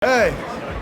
Hey,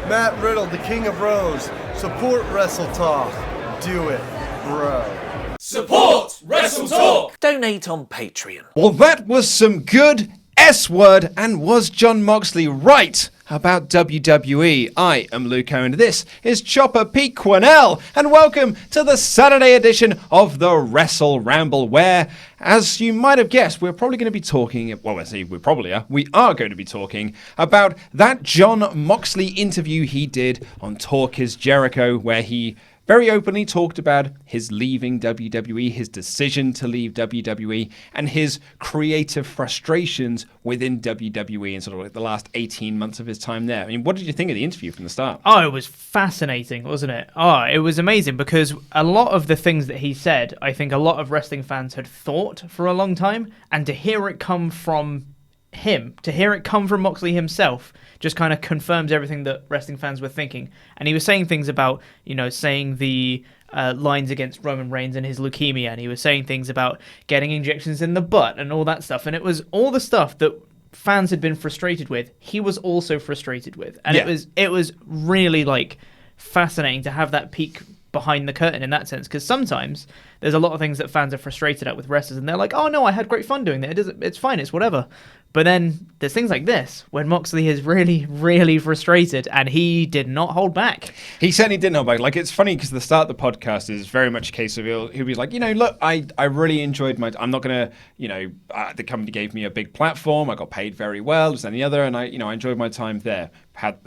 Matt Riddle, the King of Rose. Support WrestleTalk. Do it, bro. Support WrestleTalk! Donate on Patreon. Well, that was some good S-word, and was Jon Moxley right about WWE? I am Luke Owen, this is Chopper Pete Quinnell, and welcome to the Saturday edition of the WrestleRamble, where, as you might have guessed, we're probably going to be talking, we are going to be talking about that Jon Moxley interview he did on Talk is Jericho, where he very openly talked about his leaving WWE, his decision to leave WWE, and his creative frustrations within WWE in sort of like the last 18 months of his time there. I mean, what did you think of the interview from the start? Oh, it was fascinating, wasn't it? Oh, it was amazing because a lot of the things that he said, I think a lot of wrestling fans had thought for a long time, and to hear it come from him, to hear it come from Moxley himself, just kind of confirms everything that wrestling fans were thinking. And he was saying things about, saying the lines against Roman Reigns and his leukemia, and he was saying things about getting injections in the butt and all that stuff. And it was all the stuff that fans had been frustrated with, he was also frustrated with. And it was really fascinating to have that peek behind the curtain in that sense, because sometimes there's a lot of things that fans are frustrated at with wrestlers, and they're like, oh no, I had great fun doing that. It's fine, it's whatever. But then there's things like this, when Moxley is really, really frustrated, and he did not hold back. He certainly didn't hold back. It's funny because the start of the podcast is very much a case of he'll be like, look, I really enjoyed I'm not going to, the company gave me a big platform. I got paid very well, as any other, and I enjoyed my time there.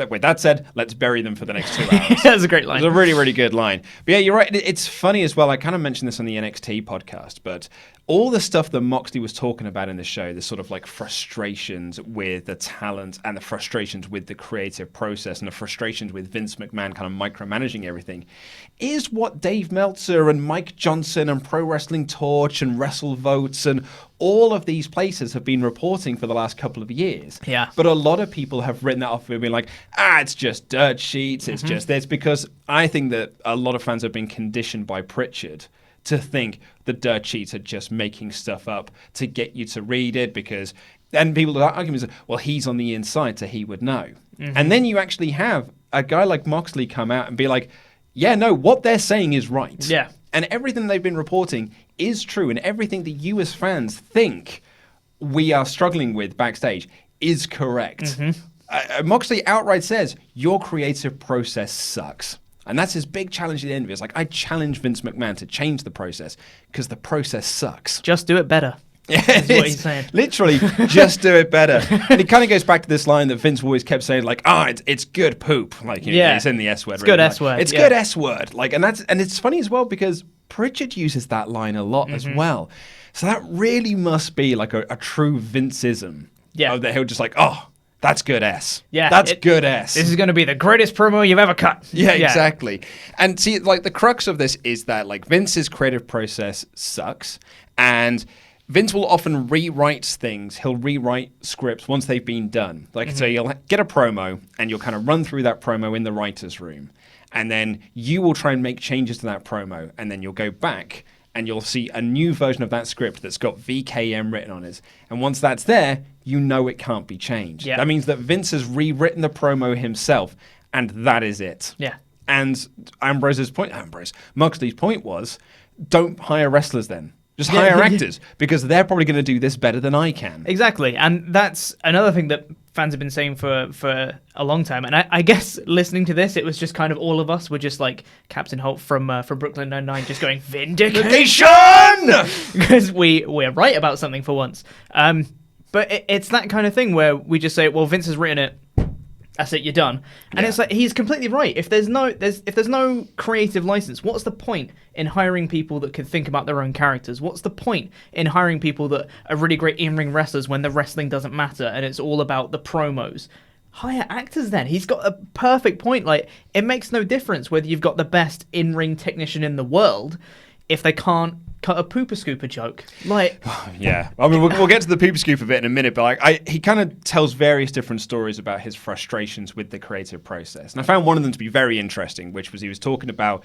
With that said, let's bury them for the next 2 hours. That's a great line. It's a really, really good line. But yeah, you're right. It's funny as well. I kind of mentioned this on the NXT podcast, but all the stuff that Moxley was talking about in the show, the sort of frustrations with the talent and the frustrations with the creative process and the frustrations with Vince McMahon kind of micromanaging everything, is what Dave Meltzer and Mike Johnson and Pro Wrestling Torch and WrestleVotes and all of these places have been reporting for the last couple of years. Yeah. But a lot of people have written that off and been like, it's just dirt sheets, it's just this, because I think that a lot of fans have been conditioned by Pritchard to think the dirt sheets are just making stuff up to get you to read it, because then people are arguing, well, he's on the inside, so he would know. And then you actually have a guy like Moxley come out and be like, yeah, no, what they're saying is right. Yeah. And everything they've been reporting is true, and everything that you as fans think we are struggling with backstage is correct. Moxley outright says, your creative process sucks. And that's his big challenge at the end of it. It's like, I challenge Vince McMahon to change the process because the process sucks. Just do it better. Yeah, that's what he's saying. Literally, just do it better. And it kind of goes back to this line that Vince always kept saying, it's good poop. It's in the S word. It's good S word. It's good S word. And it's funny as well because Pritchard uses that line a lot as well. So that really must be a true Vinceism. Yeah. That he'll just that's good S. Yeah. That's good S. This is going to be the greatest promo you've ever cut. Yeah, exactly. And see, the crux of this is that Vince's creative process sucks, and Vince will often rewrite things. He'll rewrite scripts once they've been done. So you'll get a promo, and you'll kind of run through that promo in the writer's room. And then you will try and make changes to that promo. And then you'll go back, and you'll see a new version of that script that's got VKM written on it. And once that's there, you know it can't be changed. Yeah. That means that Vince has rewritten the promo himself, and that is it. Yeah. And Moxley's point was, don't hire wrestlers then. Just hire actors, because they're probably going to do this better than I can. Exactly, and that's another thing that fans have been saying for a long time. And I guess listening to this, it was just kind of all of us were just like Captain Holt from Brooklyn Nine-Nine, just going, Vindication! Because we're right about something for once. But it's that kind of thing where we just say, well, Vince has written it, that's it, you're done. And it's he's completely right. If there's no creative license, what's the point in hiring people that can think about their own characters? What's the point in hiring people that are really great in-ring wrestlers when the wrestling doesn't matter and it's all about the promos? Hire actors then. He's got a perfect point. It makes no difference whether you've got the best in-ring technician in the world if they can't cut a pooper scooper joke. Yeah. I mean, we'll get to the pooper scooper bit in a minute, but he kind of tells various different stories about his frustrations with the creative process. And I found one of them to be very interesting, which was he was talking about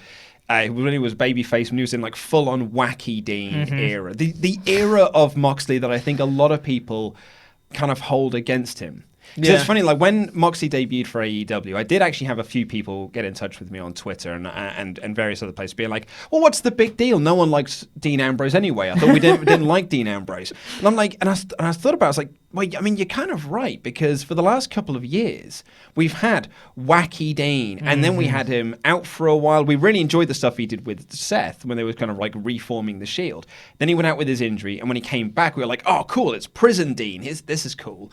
when he was babyface, when he was in full-on wacky Dean era. The era of Moxley that I think a lot of people kind of hold against him. 'Cause it's funny, like when Moxley debuted for AEW, I did actually have a few people get in touch with me on Twitter and various other places being like, well, what's the big deal? No one likes Dean Ambrose anyway. I thought we didn't like Dean Ambrose. And I'm like, and I thought about it, I was like, well, I mean, you're kind of right, because for the last couple of years, we've had Wacky Dean, and then we had him out for a while. We really enjoyed the stuff he did with Seth when they were kind of like reforming the Shield. Then he went out with his injury, and when he came back, we were like, oh, cool, it's Prison Dean. This is cool.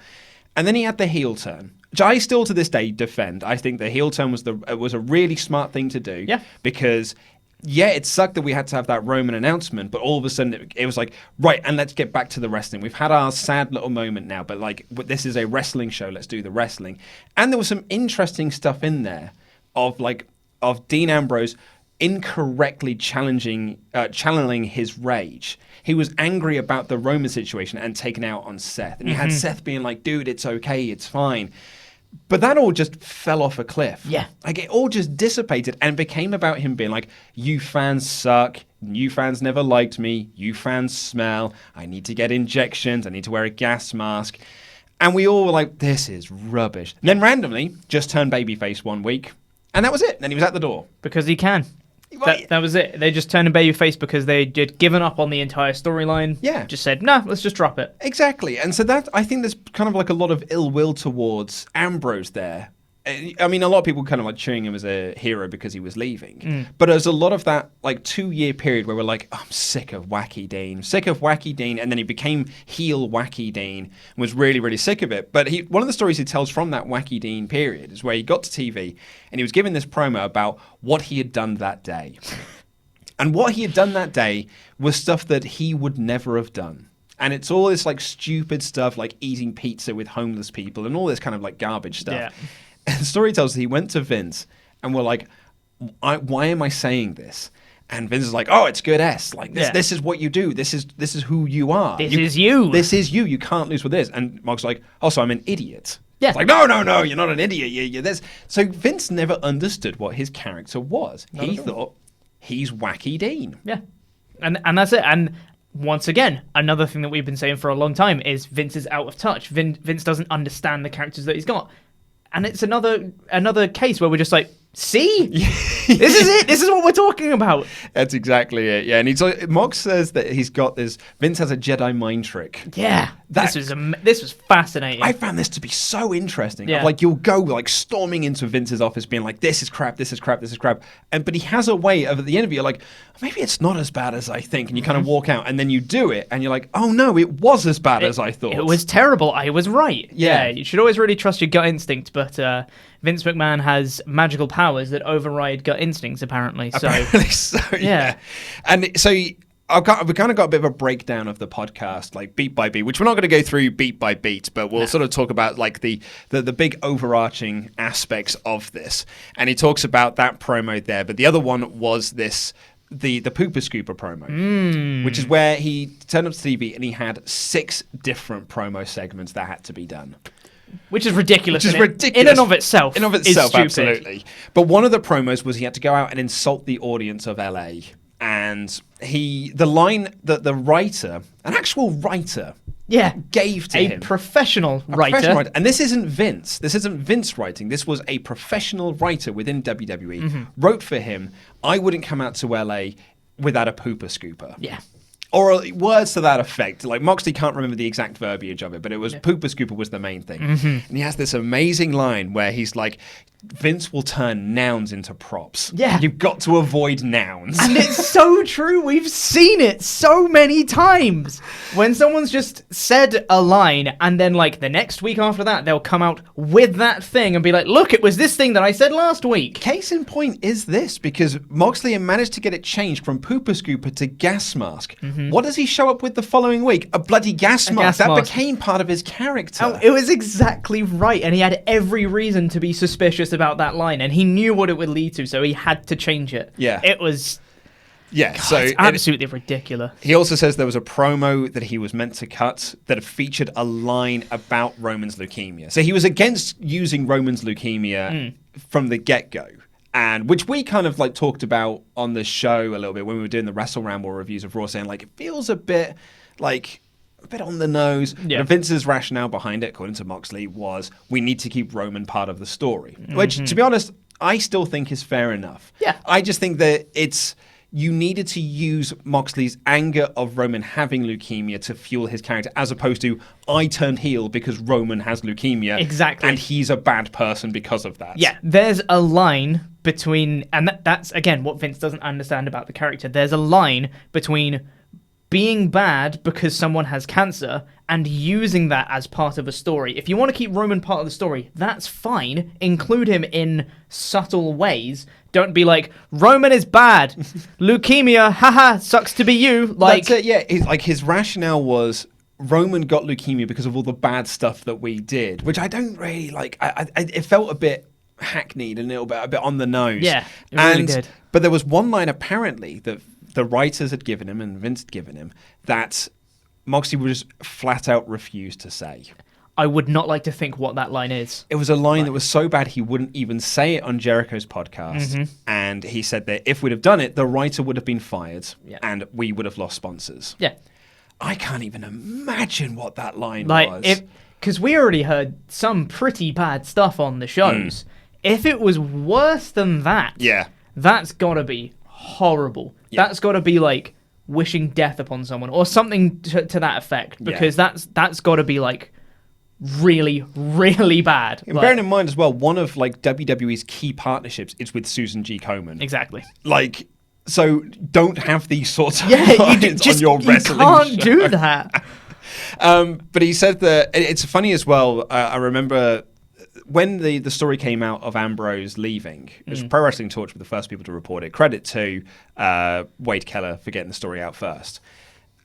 And then he had the heel turn, which I still to this day defend. I think the heel turn was a really smart thing to do. Yeah. Because, yeah, it sucked that we had to have that Roman announcement, but all of a sudden it was like, right, and let's get back to the wrestling. We've had our sad little moment now, but like, this is a wrestling show. Let's do the wrestling. And there was some interesting stuff in there of Dean Ambrose incorrectly channeling his rage. He was angry about the Roman situation and taken out on Seth. And you had Seth being like, dude, it's okay, it's fine. But that all just fell off a cliff. Yeah. Like, it all just dissipated and became about him being like, you fans suck. You fans never liked me. You fans smell. I need to get injections. I need to wear a gas mask. And we all were like, this is rubbish. And then randomly, just turned babyface one week. And that was it. Then he was at the door. Because he can. That was it. They just turned him babyface because they had given up on the entire storyline. Yeah. Just said, nah, let's just drop it. Exactly. And so that, I think there's kind of like a lot of ill will towards Ambrose there. I mean, a lot of people kind of like cheering him as a hero because he was leaving. But there's a lot of that like 2-year period where we're like, oh, I'm sick of Wacky Dean. And then he became heel Wacky Dean and was really, really sick of it. But one of the stories he tells from that Wacky Dean period is where he got to TV and he was giving this promo about what he had done that day. And what he had done that day was stuff that he would never have done. And it's all this like stupid stuff like eating pizza with homeless people and all this kind of like garbage stuff. Yeah. And the story tells us he went to Vince and were like, why am I saying this? And Vince is like, oh, it's good S. Like, this is what you do. This is who you are. This is you. This is you. You can't lose with this. And Mark's like, oh, so I'm an idiot. Yeah. It's like, no, you're not an idiot. You're this. So Vince never understood what his character was. He thought he's Wacky Dean. Yeah. And that's it. And once again, another thing that we've been saying for a long time is Vince is out of touch. Vince doesn't understand the characters that he's got. And it's another case where we're just like, see? This is it. This is what we're talking about. That's exactly it. Yeah. And Mox says that he's got this, Vince has a Jedi mind trick. Yeah. This was fascinating. I found this to be so interesting. Yeah. Like, you'll go like storming into Vince's office being like, this is crap. But he has a way of, at the end of it, you're like, maybe it's not as bad as I think. And you kind of walk out and then you do it and you're like, oh no, it was as bad as I thought. It was terrible. I was right. Yeah. You should always really trust your gut instinct. But Vince McMahon has magical powers that override gut instincts, apparently. So, yeah. And so we kind of got a bit of a breakdown of the podcast, like beat by beat, which we're not going to go through beat by beat, but we'll sort of talk about like the big overarching aspects of this. And he talks about that promo there, but the other one was this. The Pooper Scooper promo, which is where he turned up to TV and he had 6 different promo segments that had to be done. Which is ridiculous. In and of itself. In of itself, absolutely. But one of the promos was he had to go out and insult the audience of LA. And the writer, an actual writer, gave to him. A professional writer. And this isn't Vince. This isn't Vince writing. This was a professional writer within WWE. Wrote for him, I wouldn't come out to LA without a pooper scooper. Yeah. Or words to that effect. Like, Moxley can't remember the exact verbiage of it, but it was pooper scooper was the main thing. And he has this amazing line where he's like, Vince will turn nouns into props. Yeah. You've got to avoid nouns. And it's so true. We've seen it so many times. When someone's just said a line and then like the next week after that, they'll come out with that thing and be like, look, it was this thing that I said last week. Case in point is this, because Moxley managed to get it changed from pooper scooper to gas mask. What does he show up with the following week? A bloody gas mask. That became part of his character. Oh, it was exactly right. And he had every reason to be suspicious about that line, and he knew what it would lead to, so he had to change it. Yeah. It was... Yeah, God, so it's absolutely ridiculous. He also says there was a promo that he was meant to cut that featured a line about Roman's leukemia. So he was against using Roman's leukemia from the get-go. And which we kind of like talked about on the show a little bit when we were doing the WrestleRamble reviews of Raw, saying like it feels a bit like a bit on the nose. Yeah. But Vince's rationale behind it, according to Moxley, was we need to keep Roman part of the story. Which, to be honest, I still think is fair enough. Yeah. I just think that you needed to use Moxley's anger of Roman having leukemia to fuel his character, as opposed to, I turned heel because Roman has leukemia. Exactly. And he's a bad person because of that. Yeah, there's a line between, and that's, again, what Vince doesn't understand about the character. There's a line between being bad because someone has cancer and using that as part of a story. If you want to keep Roman part of the story, that's fine. Include him in subtle ways. Don't be like, Roman is bad. Leukemia, haha, sucks to be you. Like, that's it, yeah. His rationale was Roman got leukemia because of all the bad stuff that we did, which I don't really like. It felt a bit hackneyed and a bit on the nose. Yeah, it really did. But there was one line apparently that the writers had given him and Vince had given him that Moxley would just flat out refuse to say. I would not like to think what that line is. It was a line that was so bad he wouldn't even say it on Jericho's podcast. And he said that if we'd have done it, the writer would have been fired and we would have lost sponsors. Yeah. I can't even imagine what that line Like, was. because we already heard some pretty bad stuff on the shows. If it was worse than that, that's got to be horrible. Yeah. That's got to be like wishing death upon someone or something to that effect, because that's got to be like really, really bad. And bearing in mind as well, one of like WWE's key partnerships is with Susan G. Komen. Exactly. Like, so don't have these sorts of lines on your wrestling you can't show. do that. But he said that it's funny as well. I remember when the story came out of Ambrose leaving, it was Pro Wrestling Torch were the first people to report it. Credit to Wade Keller for getting the story out first.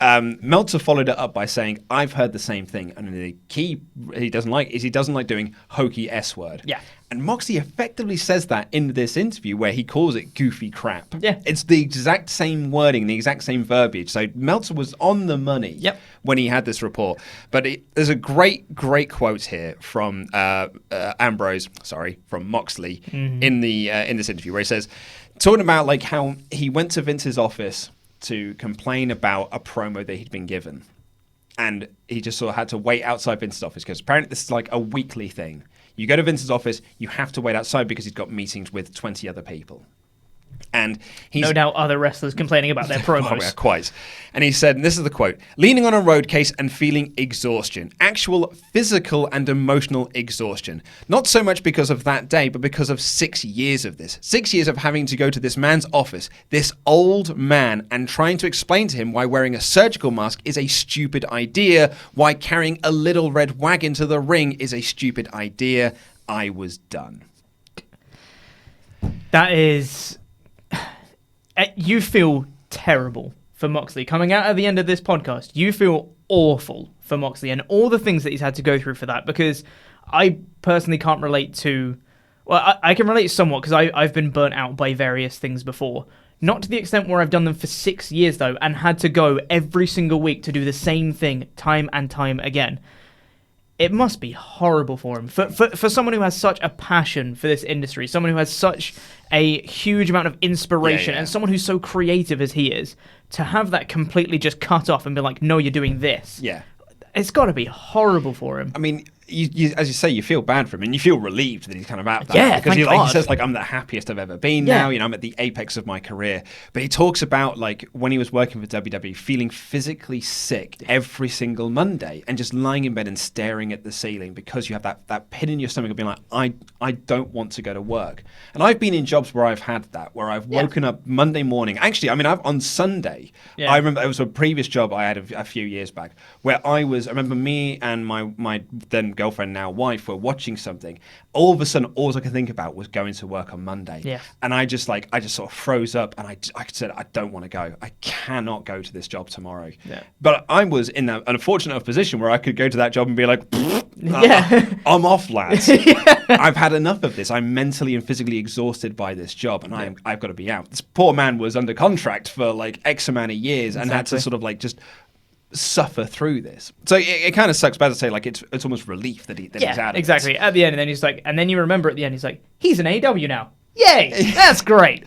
Meltzer followed it up by saying, I've heard the same thing, and the key he doesn't like doing hokey S-word. Yeah. And Moxley effectively says that in this interview where he calls it goofy crap. Yeah. It's the exact same wording, the exact same verbiage. So Meltzer was on the money when he had this report. But there's a great quote here from from Moxley in this interview where he says, talking about like how he went to Vince's office to complain about a promo that he'd been given. And he just sort of had to wait outside Vince's office because apparently this is like a weekly thing. You go to Vince's office, you have to wait outside because he's got meetings with 20 other people. And he's no doubt other wrestlers complaining about their promos. Oh, yeah, quite. And he said, and this is the quote, leaning on a road case and feeling exhaustion. Actual physical and emotional exhaustion. Not so much because of that day, but because of 6 years of this. 6 years of having to go to this man's office, this old man, and trying to explain to him why wearing a surgical mask is a stupid idea, why carrying a little red wagon to the ring is a stupid idea. I was done. That is... You feel terrible for Moxley. Coming out at the end of this podcast, you feel awful for Moxley and all the things that he's had to go through for that, because I personally can't relate to... Well, I can relate somewhat because I've been burnt out by various things before. Not to the extent where I've done them for 6 years, though, and had to go every single week to do the same thing time and time again. It must be horrible for him. For someone who has such a passion for this industry, someone who has such a huge amount of inspiration, and someone who's so creative as he is, to have that completely just cut off and be like, no, you're doing this. Yeah. It's got to be horrible for him. I mean, you, as you say, you feel bad for him, and you feel relieved that he's kind of out there. Yeah, because thank he God. says, like, I'm the happiest I've ever been now. You know, I'm at the apex of my career. But he talks about, like, when he was working for WWE, feeling physically sick every single Monday and just lying in bed and staring at the ceiling because you have that pit in your stomach of being like, I don't want to go to work. And I've been in jobs where I've had that, where I've woken up Monday morning. Actually, I mean, on Sunday, I remember it was a previous job I had a few years back where I remember me and my then girlfriend, now wife, were watching something. All of a sudden, all I could think about was going to work on Monday. Yeah. And I just sort of froze up, and I said, I don't want to go. I cannot go to this job tomorrow. Yeah. But I was in an unfortunate position where I could go to that job and be like, I'm off, lads. I've had enough of this. I'm mentally and physically exhausted by this job, and I've got to be out. This poor man was under contract for like X amount of years and had to sort of like just suffer through this. So it kind of sucks, but as I say, like it's almost relief that he's out of exactly. this. At the end, and then he's like, and then you remember at the end, he's like, he's an AEW now. Yay! That's great.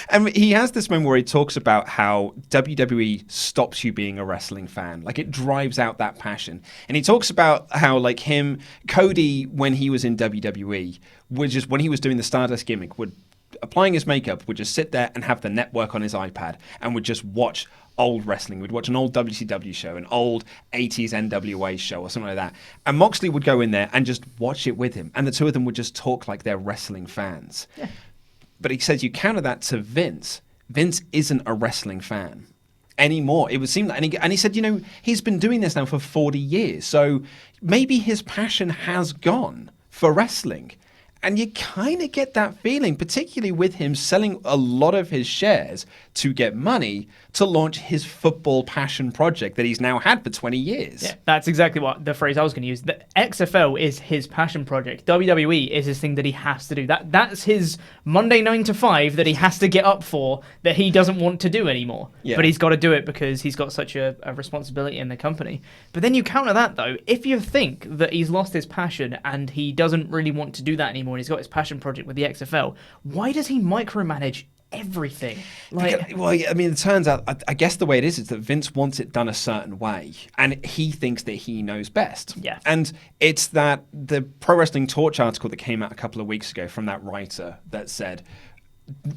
And he has this moment where he talks about how WWE stops you being a wrestling fan. Like, it drives out that passion. And he talks about how, like, Cody, when he was in WWE, when he was doing the Stardust gimmick, applying his makeup, would just sit there and have the network on his iPad and would just watch old wrestling. We'd watch an old WCW show, an old 80s NWA show or something like that. And Moxley would go in there and just watch it with him. And the two of them would just talk like they're wrestling fans. Yeah. But he says you counter that to Vince. Vince isn't a wrestling fan anymore. It would seem like, and he said, he's been doing this now for 40 years. So maybe his passion has gone for wrestling. And you kind of get that feeling, particularly with him selling a lot of his shares to get money to launch his football passion project that he's now had for 20 years. Yeah, that's exactly what the phrase I was going to use. The XFL is his passion project. WWE is his thing that he has to do. That's his Monday 9 to 5 that he has to get up for that he doesn't want to do anymore. Yeah. But he's got to do it because he's got such a responsibility in the company. But then you counter that, though. If you think that he's lost his passion and he doesn't really want to do that anymore and he's got his passion project with the XFL, why does he micromanage everything? It turns out, I guess the way it is that Vince wants it done a certain way, and he thinks that he knows best. Yeah. And it's that the Pro Wrestling Torch article that came out a couple of weeks ago from that writer that said,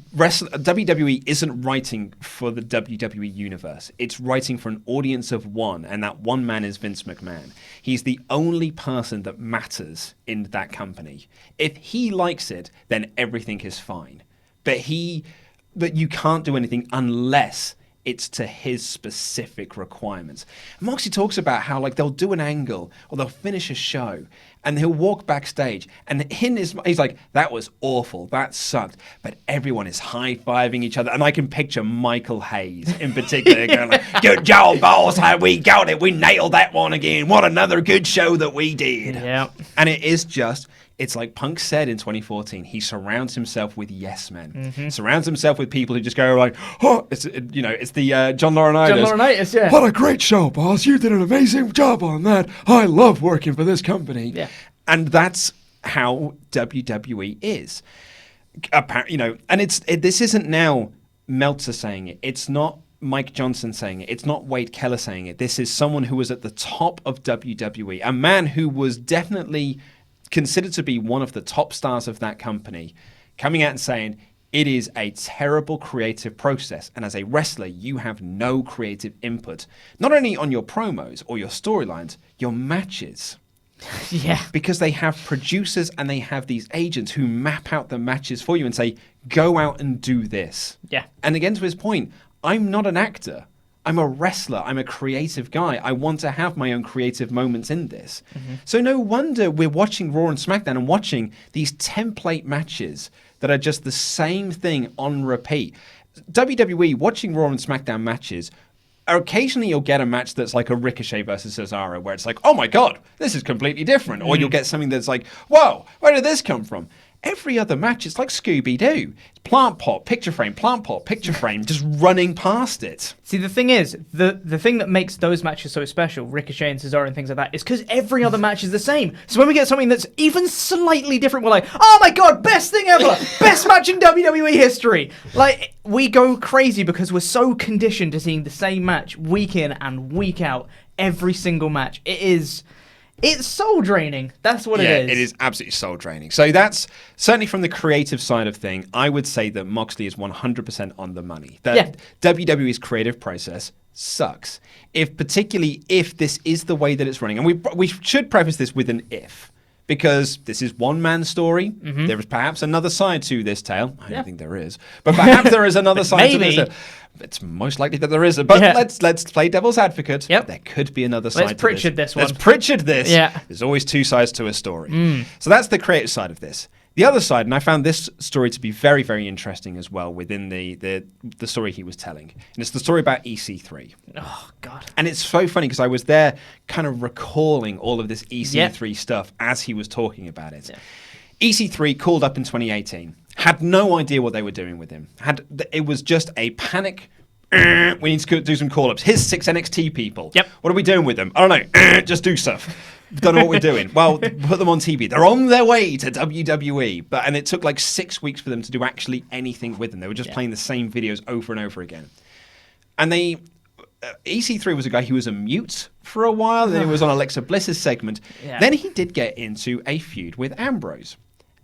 WWE isn't writing for the WWE universe. It's writing for an audience of one, and that one man is Vince McMahon. He's the only person that matters in that company. If he likes it, then everything is fine. But you can't do anything unless it's to his specific requirements. Moxie talks about how, like, they'll do an angle or they'll finish a show and he'll walk backstage and he's like, that was awful, that sucked, but everyone is high-fiving each other. And I can picture Michael Hayes in particular going like, good job, boss, we got it, we nailed that one again, what another good show that we did. Yeah. And it's like Punk said in 2014, he surrounds himself with yes men. Mm-hmm. Surrounds himself with people who just go like, oh, it's the John Laurinaitis. John Laurinaitis, yeah. What a great show, boss. You did an amazing job on that. I love working for this company. Yeah. And that's how WWE is. And this isn't now Meltzer saying it. It's not Mike Johnson saying it. It's not Wade Keller saying it. This is someone who was at the top of WWE, a man who was definitely considered to be one of the top stars of that company, coming out and saying, it is a terrible creative process, and as a wrestler, you have no creative input. Not only on your promos or your storylines, your matches. Yeah. Because they have producers and they have these agents who map out the matches for you and say, go out and do this. Yeah. And again, to his point, I'm not an actor. I'm a wrestler. I'm a creative guy. I want to have my own creative moments in this. Mm-hmm. So no wonder we're watching Raw and SmackDown and watching these template matches that are just the same thing on repeat. WWE, watching Raw and SmackDown matches, occasionally you'll get a match that's like a Ricochet versus Cesaro, where it's like, oh my God, this is completely different. Or you'll get something that's like, whoa, where did this come from? Every other match, it's like Scooby-Doo. It's plant pot, picture frame, just running past it. See, the thing is, the thing that makes those matches so special, Ricochet and Cesaro and things like that, is because every other match is the same. So when we get something that's even slightly different, we're like, oh my God, best thing ever! Best match in WWE history! Like, we go crazy because we're so conditioned to seeing the same match week in and week out, every single match. It's soul draining. That's what it is. Yeah, it is absolutely soul draining. So that's certainly from the creative side of thing. I would say that Moxley is 100% on the money. That WWE's creative process sucks. Particularly if this is the way that it's running. And we should preface this with an if. Because this is one man's story. Mm-hmm. There is perhaps another side to this tale. I don't think there is. But perhaps there is another side to this tale. It's most likely that there is. But let's play devil's advocate. Yep. There could be another side to this. Let's Pritchard this one. Let's Pritchard this. Yeah. There's always two sides to a story. So that's the creative side of this. The other side, and I found this story to be very, very interesting as well within the story he was telling. And it's the story about EC3. Oh, God. And it's so funny because I was there kind of recalling all of this EC3 stuff as he was talking about it. Yeah. EC3 called up in 2018. Had no idea what they were doing with him. It was just a panic. We need to do some call-ups. Here's 6 NXT people. Yep. What are we doing with them? I don't know. Just do stuff. don't know what we're doing. Well, put them on TV. They're on their way to WWE. And it took like 6 weeks for them to do actually anything with them. They were just playing the same videos over and over again. And EC3 was a guy who was a mute for a while, and then he was on Alexa Bliss's segment. Yeah. Then he did get into a feud with Ambrose.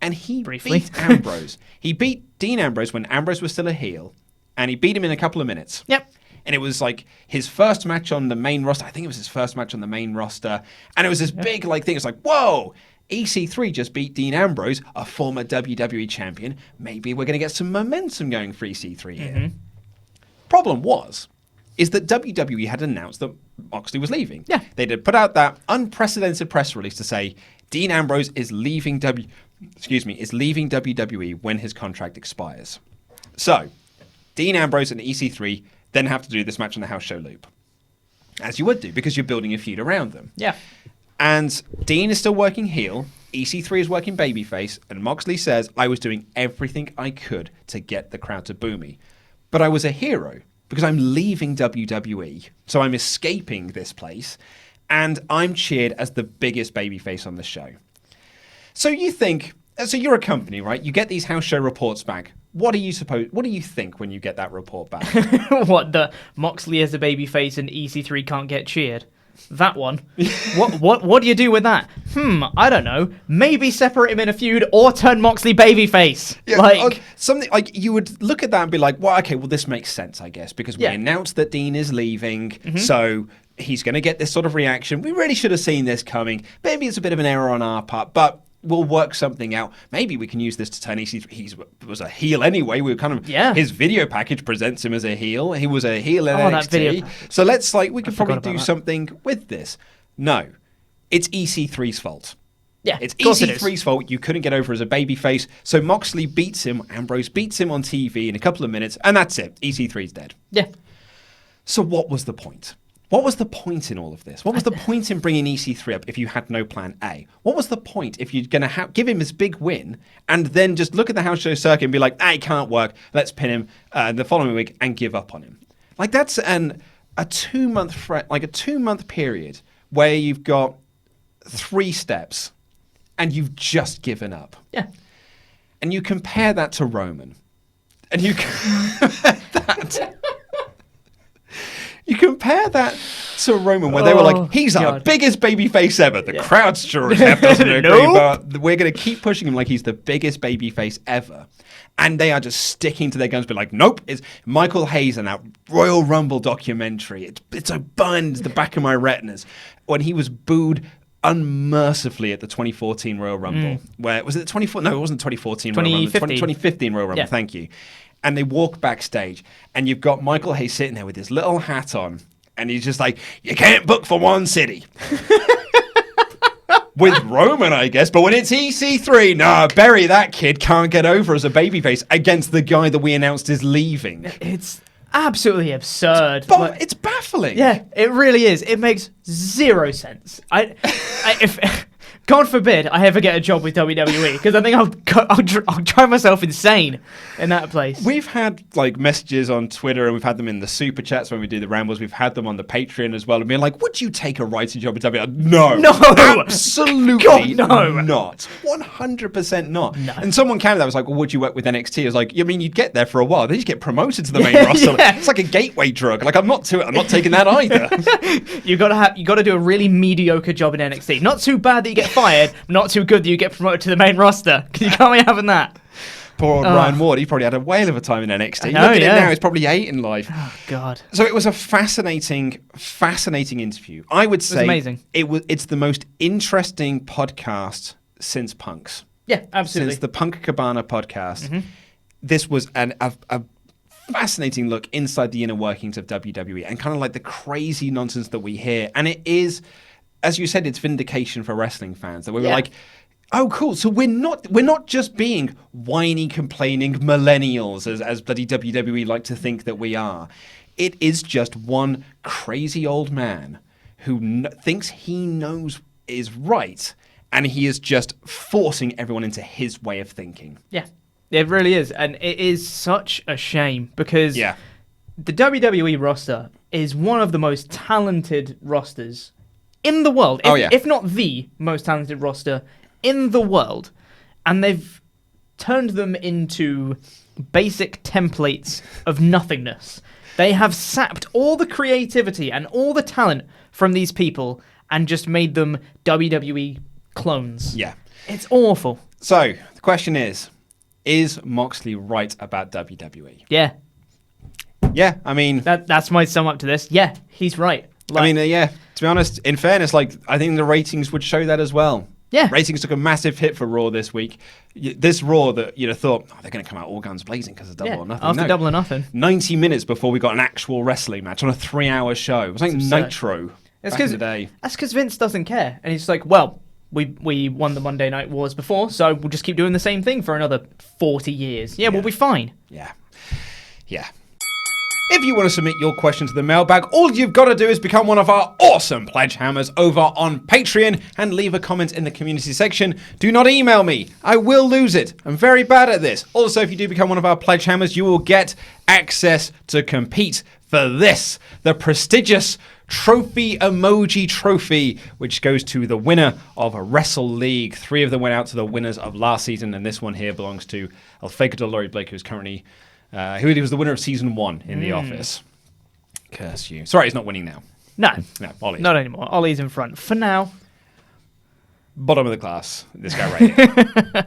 And he beat Ambrose. He beat Dean Ambrose when Ambrose was still a heel, and he beat him in a couple of minutes. Yep. And it was like his first match on the main roster. I think it was his first match on the main roster. And it was this big thing. It's like, whoa, EC3 just beat Dean Ambrose, a former WWE champion. Maybe we're going to get some momentum going for EC3 here. Problem is that WWE had announced that Moxley was leaving. Yeah. They did put out that unprecedented press release to say Dean Ambrose is leaving WWE when his contract expires. So, Dean Ambrose and EC3 then have to do this match on the house show loop. As you would do, because you're building a feud around them. Yeah. And Dean is still working heel, EC3 is working babyface, and Moxley says, I was doing everything I could to get the crowd to boo me. But I was a hero, because I'm leaving WWE, so I'm escaping this place, and I'm cheered as the biggest babyface on the show. So you're a company, right? You get these house show reports back. What do you think when you get that report back? What, the Moxley as a babyface and EC3 can't get cheered? That one. What do you do with that? I don't know. Maybe separate him in a feud or turn Moxley babyface. Yeah, something like you would look at that and be like, well, okay, well, this makes sense, I guess, because we announced that Dean is leaving, so he's going to get this sort of reaction. We really should have seen this coming. Maybe it's a bit of an error on our part, but we'll work something out. Maybe we can use this to turn EC3. He was a heel anyway. We were kind of his video package presents him as a heel. He was a heel in NXT. So we could probably do something with this. No, it's EC3's fault. Yeah, it's EC3's fault. You couldn't get over as a babyface. So Moxley beats him. Ambrose beats him on TV in a couple of minutes, and that's it. EC3's dead. Yeah. So what was the point? What was the point in all of this? What was the point in bringing EC3 up if you had no plan A? What was the point if you're going to give him this big win and then just look at the house show circuit and be like, it can't work, let's pin him the following week and give up on him? Like, that's a 2-month period where you've got 3 steps and you've just given up. Yeah. And you compare that to Roman. And you You compare that to Roman, where they were like, he's our biggest babyface ever. The crowd sure as heck doesn't agree, but we're going to keep pushing him like he's the biggest babyface ever. And they are just sticking to their guns, be like, nope, it's Michael Hayes and that Royal Rumble documentary. It's so burned the back of my retinas. When he was booed unmercifully at the 2014 Royal Rumble. Where was it? 24? No, it wasn't 2014 Royal Rumble. 2015 Royal Rumble. Thank you. And they walk backstage, and you've got Michael Hayes sitting there with his little hat on, and he's just like, you can't book for one city. With Roman, I guess, but when it's EC3, nah, bury that kid, can't get over as a babyface against the guy that we announced is leaving. It's absolutely absurd. But it's baffling. Yeah, it really is. It makes zero sense. If God forbid I ever get a job with WWE, because I think I'll drive myself insane in that place. We've had messages on Twitter, and we've had them in the super chats when we do the rambles. We've had them on the Patreon as well, and being like, would you take a writing job with WWE? No, absolutely not. 100% not. No. And someone came that was like, well, would you work with NXT? I was like, you'd get there for a while, then you get promoted to the main roster. Yeah. It's like a gateway drug. I'm not taking that either. You got to do a really mediocre job in NXT. Not too bad that you get fired, not too good that you get promoted to the main roster, because you can't be having that. Poor old Ryan Ward, he probably had a whale of a time in NXT. Look at it now, he's probably 8 in life. Oh, God. So it was a fascinating interview. I would say amazing. It's the most interesting podcast since Punk's. Yeah, absolutely. Since the Punk Cabana podcast. Mm-hmm. This was a fascinating look inside the inner workings of WWE and kind of like the crazy nonsense that we hear. And it is, as you said, it's vindication for wrestling fans that we were like, oh, cool. So we're not just being whiny, complaining millennials as bloody WWE like to think that we are. It is just one crazy old man who thinks he knows is right, and he is just forcing everyone into his way of thinking. Yeah, it really is. And it is such a shame because the WWE roster is one of the most talented rosters in the world. Oh, yeah. If not the most talented roster in the world. And they've turned them into basic templates of nothingness. They have sapped all the creativity and all the talent from these people and just made them WWE clones. Yeah. It's awful. So, the question is Moxley right about WWE? Yeah. Yeah, I mean... That's my sum up to this. Yeah, he's right. yeah, to be honest, in fairness, I think the ratings would show that as well. Yeah. Ratings took a massive hit for Raw this week. This Raw that you'd have thought, they're going to come out all guns blazing because of Double or Nothing. After Double or Nothing. 90 minutes before we got an actual wrestling match on a 3-hour show. It was like Nitro back in the day. That's because Vince doesn't care. And he's like, well, we won the Monday Night Wars before, so we'll just keep doing the same thing for another 40 years. Yeah, we'll be fine. Yeah. If you want to submit your question to the mailbag, all you've got to do is become one of our awesome pledge hammers over on Patreon and leave a comment in the community section. Do not email me. I will lose it. I'm very bad at this. Also, if you do become one of our pledge hammers, you will get access to compete for this, the prestigious Trophy Emoji Trophy, which goes to the winner of a Wrestle League. 3 of them went out to the winners of last season, and this one here belongs to El Faker Laurie Blake, who's currently... who was the winner of season 1 in The Office. Curse you. Sorry, he's not winning now. No, Ollie. not anymore. Ollie's in front for now. Bottom of the class, this guy right here.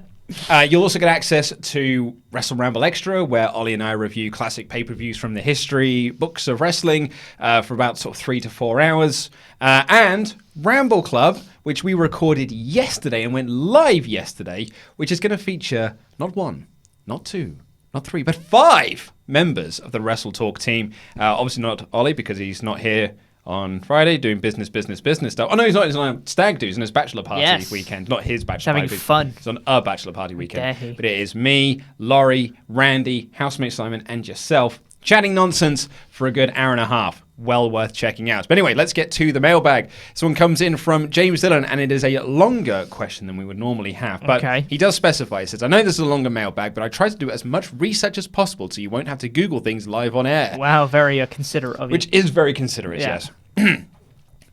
You'll also get access to WrestleRamble Extra, where Ollie and I review classic pay-per-views from the history books of wrestling for about sort of 3 to 4 hours. And Ramble Club, which we recorded yesterday and went live yesterday, which is going to feature not 1, not 2, not 3, but 5 members of the WrestleTalk team. Obviously not Ollie, because he's not here on Friday doing business stuff. Oh, no, he's not. He's on a stag do. He's on his bachelor party weekend. Not his bachelor having party. Fun. He's on a bachelor party weekend. Dare he. But it is me, Laurie, Randy, housemate Simon, and yourself chatting nonsense for a good hour and a half. Well worth checking out. But anyway, let's get to the mailbag. This one comes in from James Dillon, and it is a longer question than we would normally have. But he does specify. He says, I know this is a longer mailbag, but I try to do as much research as possible so you won't have to Google things live on air. Wow, very considerate of you. Which is very considerate, yes.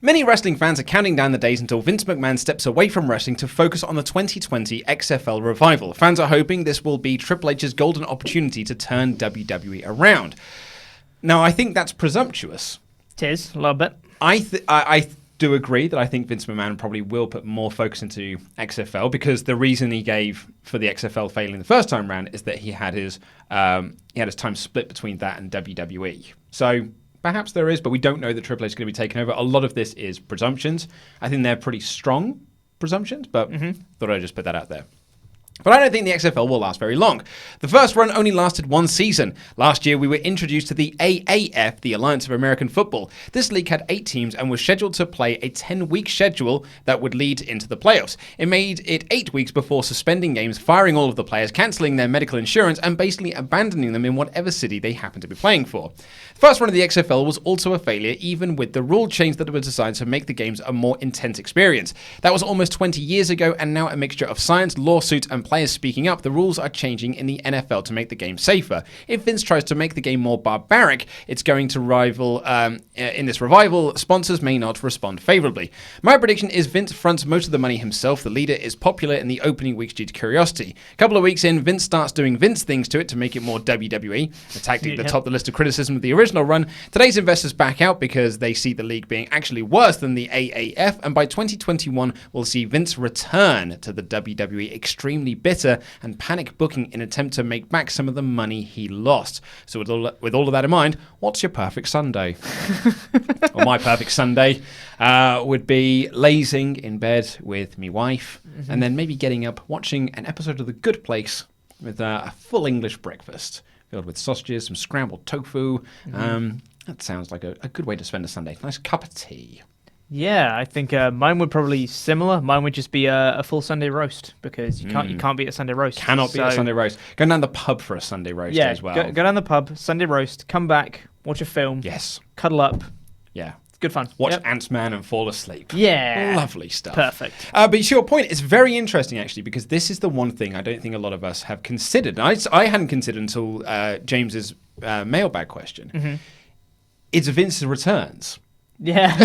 Many wrestling fans are counting down the days until Vince McMahon steps away from wrestling to focus on the 2020 XFL revival. Fans are hoping this will be Triple H's golden opportunity to turn WWE around. Now, I think that's presumptuous. It is, a little bit. I do agree that I think Vince McMahon probably will put more focus into XFL, because the reason he gave for the XFL failing the first time round is that he had his time split between that and WWE. So perhaps there is, but we don't know that Triple H is going to be taking over. A lot of this is presumptions. I think they're pretty strong presumptions, but thought I'd just put that out there. But I don't think the XFL will last very long. The first run only lasted 1 season. Last year, we were introduced to the AAF, the Alliance of American Football. This league had 8 teams and was scheduled to play a 10-week schedule that would lead into the playoffs. It made it 8 weeks before suspending games, firing all of the players, cancelling their medical insurance, and basically abandoning them in whatever city they happened to be playing for. The first run of the XFL was also a failure, even with the rule change that was designed to make the games a more intense experience. That was almost 20 years ago, and now a mixture of science, lawsuits, and players speaking up, the rules are changing in the NFL to make the game safer. If Vince tries to make the game more barbaric, it's going to rival, in this revival, sponsors may not respond favorably. My prediction is Vince fronts most of the money himself. The leader is popular in the opening weeks due to curiosity. A couple of weeks in, Vince starts doing Vince things to it to make it more WWE, a tactic that topped the list of criticism of the original run. Today's investors back out because they see the league being actually worse than the AAF, and by 2021, we'll see Vince return to the WWE extremely bitter and panic booking in an attempt to make back some of the money he lost. So with all of that in mind, what's your perfect Sunday? Well, my perfect Sunday would be lazing in bed with my wife, and then maybe getting up, watching an episode of The Good Place with a full English breakfast filled with sausages, some scrambled tofu. That sounds like a good way to spend a Sunday. Nice cup of tea. Yeah, I think mine would probably be similar. Mine would just be a full Sunday roast, because you can't beat a Sunday roast. Cannot beat a Sunday roast. Going down the pub for a Sunday roast as well. Go down the pub, Sunday roast, come back, watch a film. Yes. Cuddle up. Yeah. It's good fun. Watch Ant-Man and fall asleep. Yeah. Lovely stuff. Perfect. But to your point, it's very interesting, actually, because this is the one thing I don't think a lot of us have considered. And I hadn't considered until James's mailbag question. It's Vince's returns. Yeah.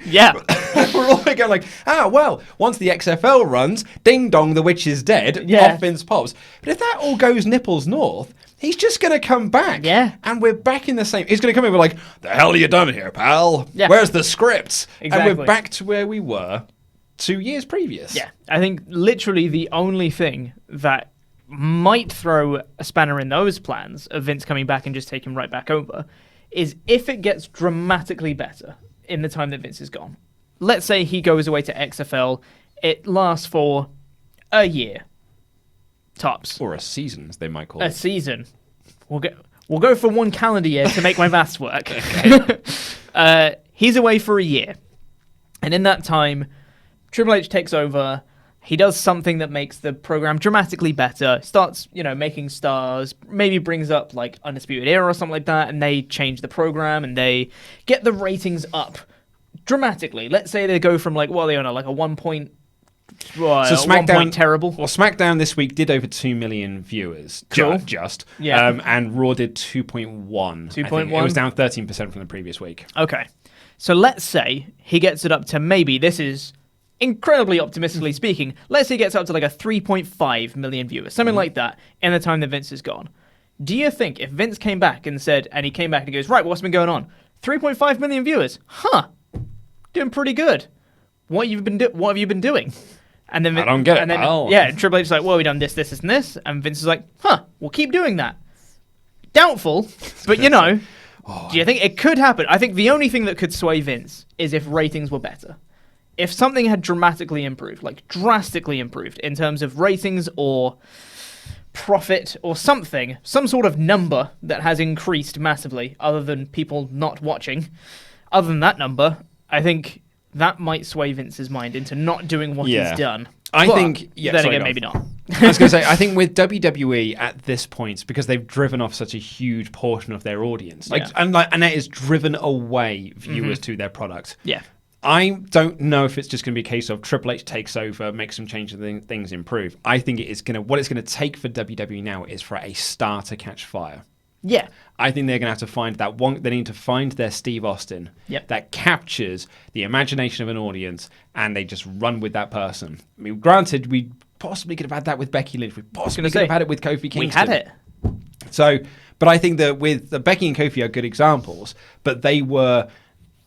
Yeah. We're all going like, well, once the XFL runs, ding dong, the witch is dead, off Vince pops. But if that all goes nipples north, he's just going to come back. Yeah. And we're back in the same. He's going to come in with like, the hell are you done here, pal? Yeah. Where's the script? Exactly. And we're back to where we were 2 years previous. Yeah. I think literally the only thing that might throw a spanner in those plans of Vince coming back and just taking right back over is if it gets dramatically better in the time that Vince is gone. Let's say he goes away to XFL. It lasts for a year, tops. Or a season, as they might call A it. season. We'll go for 1 calendar year to make my maths work. He's away for a year. And in that time, Triple H takes over. He does something that makes the program dramatically better, starts, making stars, maybe brings up like Undisputed Era or something like that, and they change the program and they get the ratings up dramatically. Let's say they go from like, what are they on, like a 1 point... So SmackDown, terrible. Well, SmackDown this week did over 2 million viewers. Cool. Just. Yeah. And Raw did 2.1. 2.1? It was down 13% from the previous week. Okay. So let's say he gets it up to maybe, this is incredibly optimistically speaking, let's say he gets up to like a 3.5 million viewers, something like that, in the time that Vince is gone. Do you think if Vince came back and he came back and he goes, right, what's been going on? 3.5 million viewers. Doing pretty good. What have you been doing? And then I don't get it. And then, Triple H is like, well, we've done this, this, and this. And Vince is like, we'll keep doing that. Doubtful, but do you think it could happen? I think the only thing that could sway Vince is if ratings were better. If something had dramatically improved, like drastically improved in terms of ratings or profit or something, some sort of number that has increased massively other than people not watching, other than that number, I think that might sway Vince's mind into not doing what he's done. Maybe not. I was going to say, I think with WWE at this point, because they've driven off such a huge portion of their audience, and that is driven away viewers to their product. Yeah. I don't know if it's just going to be a case of Triple H takes over, makes some changes, and things improve. I think what it's going to take for WWE now is for a star to catch fire. Yeah. I think they're going to have to find that one. They need to find their Steve Austin that captures the imagination of an audience, and they just run with that person. I mean, granted, we possibly could have had that with Becky Lynch. We possibly could have had it with Kofi Kingston. We had it. So, but I think that with Becky and Kofi are good examples, but they were...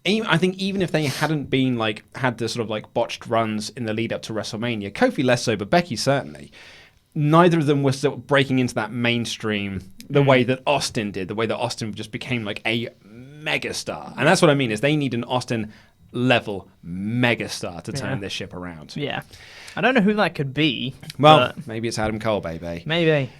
I think even if they hadn't been had the sort of botched runs in the lead up to WrestleMania, Kofi less so, but Becky certainly, neither of them were still breaking into that mainstream the way that Austin did, the way that Austin just became a megastar. And that's what I mean, is they need an Austin level megastar to turn this ship around. Yeah. I don't know who that could be. Well, maybe it's Adam Cole, baby. Maybe.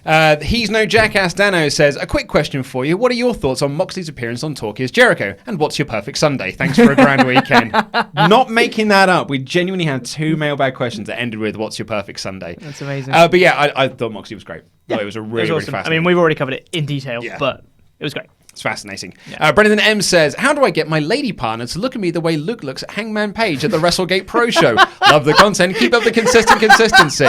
He's no jackass. Dano says, a quick question for you. What are your thoughts on Moxley's appearance on Talk Is Jericho? And what's your perfect Sunday? Thanks for a grand weekend. Not making that up. We genuinely had 2 mailbag questions that ended with, what's your perfect Sunday? That's amazing. But yeah, I thought Moxley was great. Yeah. It was really awesome. fascinating. I mean, we've already covered it in detail, but it was great. It's fascinating. Yeah. Brendan M says, how do I get my lady partner to look at me the way Luke looks at Hangman Page at the WrestleGate Pro Show? Love the content. Keep up the consistency.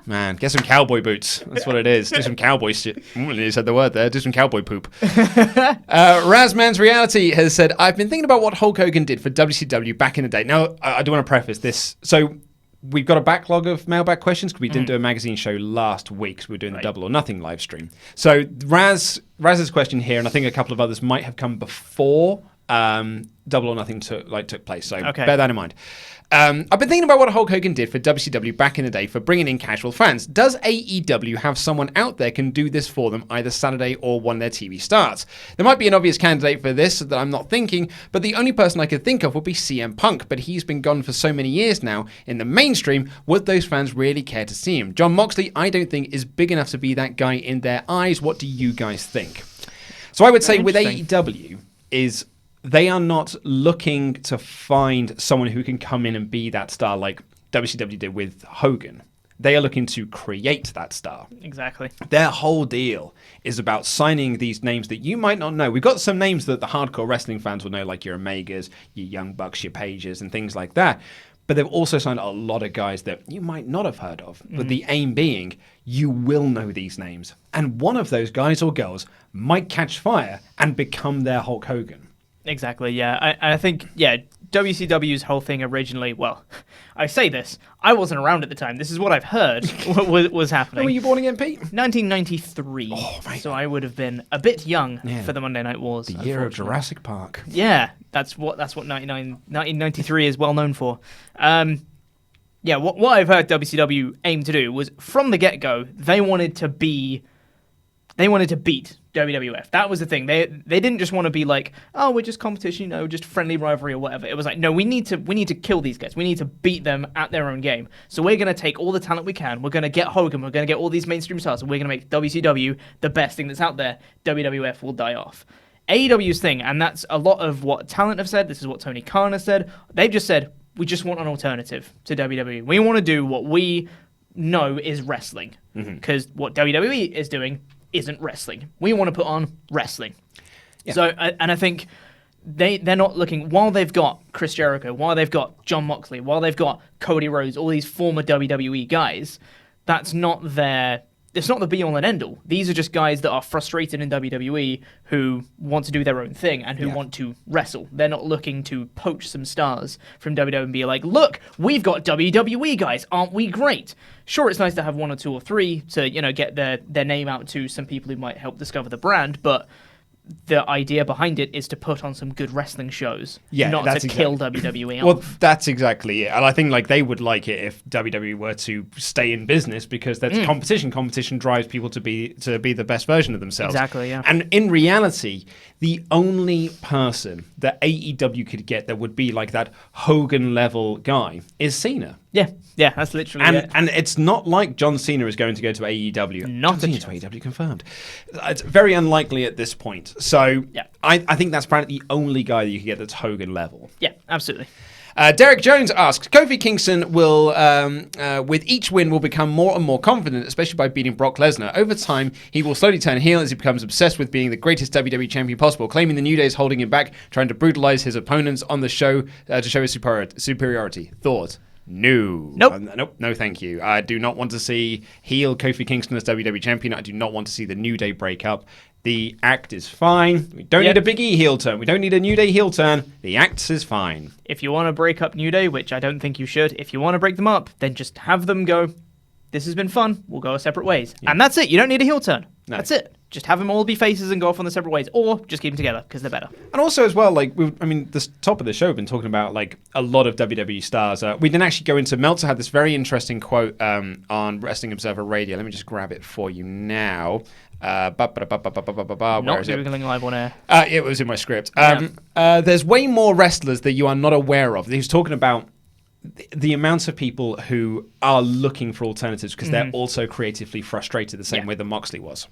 Man, get some cowboy boots. That's what it is. Do some cowboy shit. You said the word there. Do some cowboy poop. Razman's Reality has said, I've been thinking about what Hulk Hogan did for WCW back in the day. Now, I do want to preface this. So, we've got a backlog of mailbag questions because we didn't do a magazine show last week, so we were doing the Double or Nothing live stream. So Raz's question here, and I think a couple of others might have come before Double or Nothing took place. So bear that in mind. I've been thinking about what Hulk Hogan did for WCW back in the day for bringing in casual fans. Does AEW have someone out there can do this for them either Saturday or when their TV starts? There might be an obvious candidate for this that I'm not thinking, but the only person I could think of would be CM Punk, but he's been gone for so many years now. In the mainstream, would those fans really care to see him? Jon Moxley, I don't think, is big enough to be that guy in their eyes. What do you guys think? So I would say with AEW is... they are not looking to find someone who can come in and be that star like WCW did with Hogan. They are looking to create that star. Exactly. Their whole deal is about signing these names that you might not know. We've got some names that the hardcore wrestling fans will know, like your Omegas, your Young Bucks, your Pages, and things like that. But they've also signed a lot of guys that you might not have heard of. But the aim being, you will know these names. And one of those guys or girls might catch fire and become their Hulk Hogan. Exactly, yeah. I think, WCW's whole thing originally, well, I say this, I wasn't around at the time. This is what I've heard was happening. When were you born again, Pete? 1993. Oh, right. So I would have been a bit young for the Monday Night Wars. The year of Jurassic Park. Yeah, that's what 1993 is well known for. Yeah, what I've heard WCW aim to do was from the get-go, they wanted to beat WWF. That was the thing. They didn't just want to be like, oh, we're just competition, just friendly rivalry or whatever. It was like, no, we need to kill these guys. We need to beat them at their own game. So we're going to take all the talent we can. We're going to get Hogan. We're going to get all these mainstream stars. And we're going to make WCW the best thing that's out there. WWF will die off. AEW's thing, and that's a lot of what talent have said. This is what Tony Khan has said. They've just said, we just want an alternative to WWE. We want to do what we know is wrestling. Because what WWE is doing isn't wrestling. We want to put on wrestling. Yeah. So, and I think they're not looking, while they've got Chris Jericho, while they've got Jon Moxley, while they've got Cody Rhodes, all these former WWE guys, it's not the be-all and end-all. These are just guys that are frustrated in WWE who want to do their own thing and who want to wrestle. They're not looking to poach some stars from WWE and be like, look, we've got WWE guys, aren't we great? Sure, it's nice to have one or two or three to, get their name out to some people who might help discover the brand, but the idea behind it is to put on some good wrestling shows, not to kill WWE off. Well, that's exactly it. And I think they would like it if WWE were to stay in business because that's competition. Competition drives people to be the best version of themselves. Exactly, yeah. And in reality, the only person that AEW could get that would be like that Hogan level guy is Cena. Yeah, that's literally it. And it's not like John Cena is going to go to AEW. Not to AEW, confirmed. It's very unlikely at this point. So I think that's probably the only guy that you can get that's Hogan level. Yeah, absolutely. Derek Jones asks, Kofi Kingston will, with each win, will become more and more confident, especially by beating Brock Lesnar. Over time, he will slowly turn heel as he becomes obsessed with being the greatest WWE champion possible, claiming the New Day is holding him back, trying to brutalize his opponents on the show to show his superiority. Thought? No. Nope. No, thank you. I do not want to see heel Kofi Kingston as WWE champion. I do not want to see the New Day break up. The act is fine. We don't need a Big E heel turn. We don't need a New Day heel turn. The act is fine. If you want to break up New Day, which I don't think you should, if you want to break them up, then just have them go, this has been fun. We'll go our separate ways. Yeah. And that's it. You don't need a heel turn. No. That's it. Just have them all be faces and go off on their separate ways, or just keep them together because they're better. And also as well, the top of the show, we've been talking about a lot of WWE stars. We didn't actually go into. Meltzer had this very interesting quote on Wrestling Observer Radio. Let me just grab it for you now. Not Googling live on air. It was in my script. There's way more wrestlers that you are not aware of. He was talking about the amount of people who are looking for alternatives because they're also creatively frustrated the same way that Moxley was.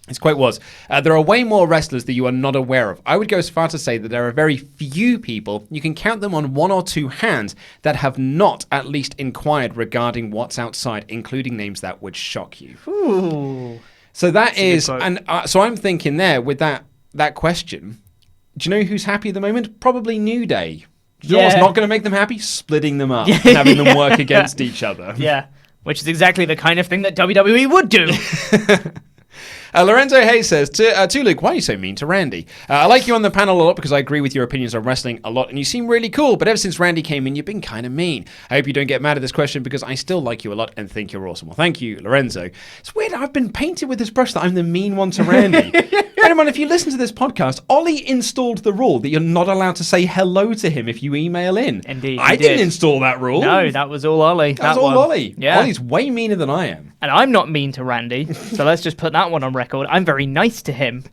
His quote was, there are way more wrestlers that you are not aware of. I would go as far to say that there are very few people, you can count them on one or two hands, that have not at least inquired regarding what's outside, including names that would shock you. Ooh. So that is, and so I'm thinking there with that question, do you know who's happy at the moment? Probably New Day. Do you know what's not going to make them happy? Splitting them up and having them work against each other. Yeah, which is exactly the kind of thing that WWE would do. Lorenzo Hayes says, to Luke, why are you so mean to Randy? I like you on the panel a lot because I agree with your opinions on wrestling a lot and you seem really cool, but ever since Randy came in, you've been kind of mean. I hope you don't get mad at this question because I still like you a lot and think you're awesome. Well, thank you, Lorenzo. It's weird, I've been painted with this brush that I'm the mean one to Randy. Anyone, if you listen to this podcast, Ollie installed the rule that you're not allowed to say hello to him if you email in. Indeed, I didn't install that rule. No, that was all Ollie. That was all Ollie. Yeah. Ollie's way meaner than I am. And I'm not mean to Randy, so let's just put that one on record. I'm very nice to him.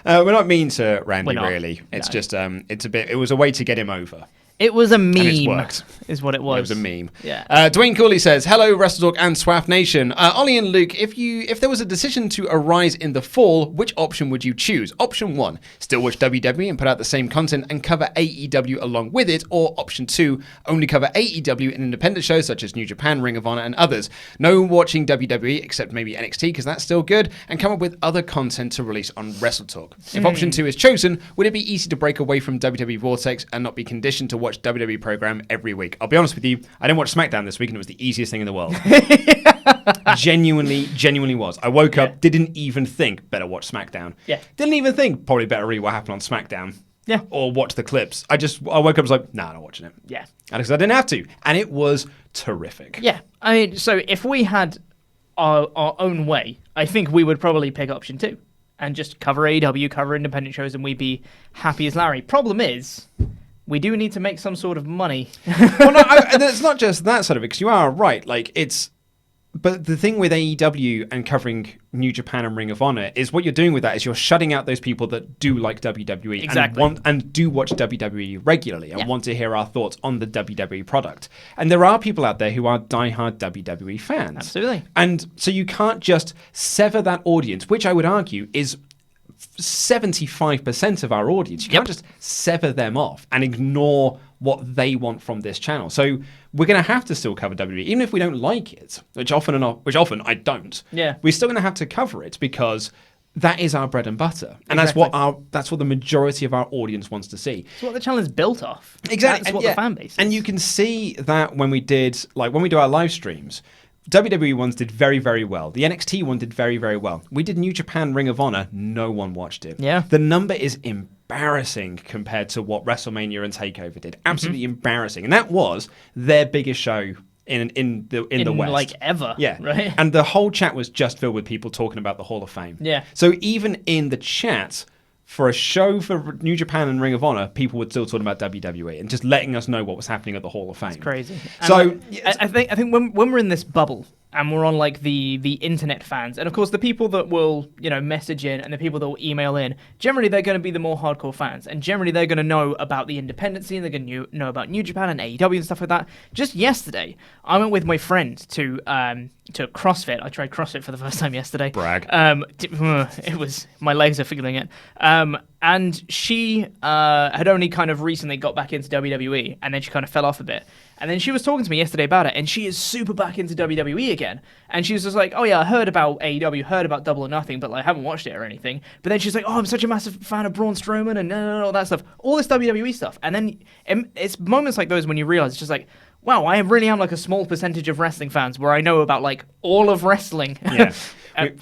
We're not mean to Randy, really. It's just, it was a way to get him over. It was a meme, and it's worked. Is what it was. It was a meme. Yeah. Dwayne Cooley says, hello, WrestleTalk and SWAF Nation. Ollie and Luke, if there was a decision to arise in the fall, which option would you choose? Option 1, still watch WWE and put out the same content and cover AEW along with it, or option 2, only cover AEW and independent shows such as New Japan, Ring of Honor, and others. No watching WWE except maybe NXT because that's still good, and come up with other content to release on WrestleTalk. If option 2 is chosen, would it be easy to break away from WWE Vortex and not be conditioned to watch WWE program every week? I'll be honest with you, I didn't watch SmackDown this week and it was the easiest thing in the world. Genuinely was. I woke up, didn't even think, better watch SmackDown. Yeah. Didn't even think, probably better read what happened on SmackDown. Yeah. or watch the clips. I woke up and was like, nah, I'm not watching it. Yeah. And because I didn't have to. And it was terrific. Yeah. I mean, so if we had our own way, I think we would probably pick option 2 and just cover AEW, cover independent shows, and we'd be happy as Larry. Problem is, we do need to make some sort of money. Well, no, and it's not just that sort of it, because you are right. Like, but the thing with AEW and covering New Japan and Ring of Honor is what you're doing with that is you're shutting out those people that do like WWE Exactly. and do watch WWE regularly and want to hear our thoughts on the WWE product. And there are people out there who are diehard WWE fans. Absolutely. And so you can't just sever that audience, which I would argue is 75% of our audience. You can't just sever them off and ignore what they want from this channel. So we're going to have to still cover WWE, even if we don't like it, which often I don't. Yeah. We're still going to have to cover it because that is our bread and butter, and Exactly. that's what the majority of our audience wants to see. It's what the channel is built off. Exactly. That's what the fan base is. And you can see that when we do our live streams, WWE ones did very, very well. The NXT one did very, very well. We did New Japan Ring of Honor. No one watched it. Yeah. The number is embarrassing compared to what WrestleMania and TakeOver did. Absolutely embarrassing. And that was their biggest show in the West. Like ever. Yeah. Right. And the whole chat was just filled with people talking about the Hall of Fame. Yeah. So even in the chat, for a show for New Japan and Ring of Honor, people were still talking about WWE and just letting us know what was happening at the Hall of Fame. It's crazy. So I think when we're in this bubble and we're on like the internet fans, and of course the people that will message in and the people that will email in, generally they're going to be the more hardcore fans, and generally they're going to know about the independent scene, they're going to know about New Japan and AEW and stuff like that. Just yesterday, I went with my friend to CrossFit. I tried CrossFit for the first time yesterday. Brag. It was, my legs are feeling it. And she had only kind of recently got back into WWE, and then she kind of fell off a bit. And then she was talking to me yesterday about it, and she is super back into WWE again. And she was just like, oh yeah, I heard about AEW, heard about Double or Nothing, but like, I haven't watched it or anything. But then she's like, oh, I'm such a massive fan of Braun Strowman and all that stuff. All this WWE stuff. And then it's moments like those when you realize it's just like, wow, I really am like a small percentage of wrestling fans where I know about like all of wrestling. Yeah.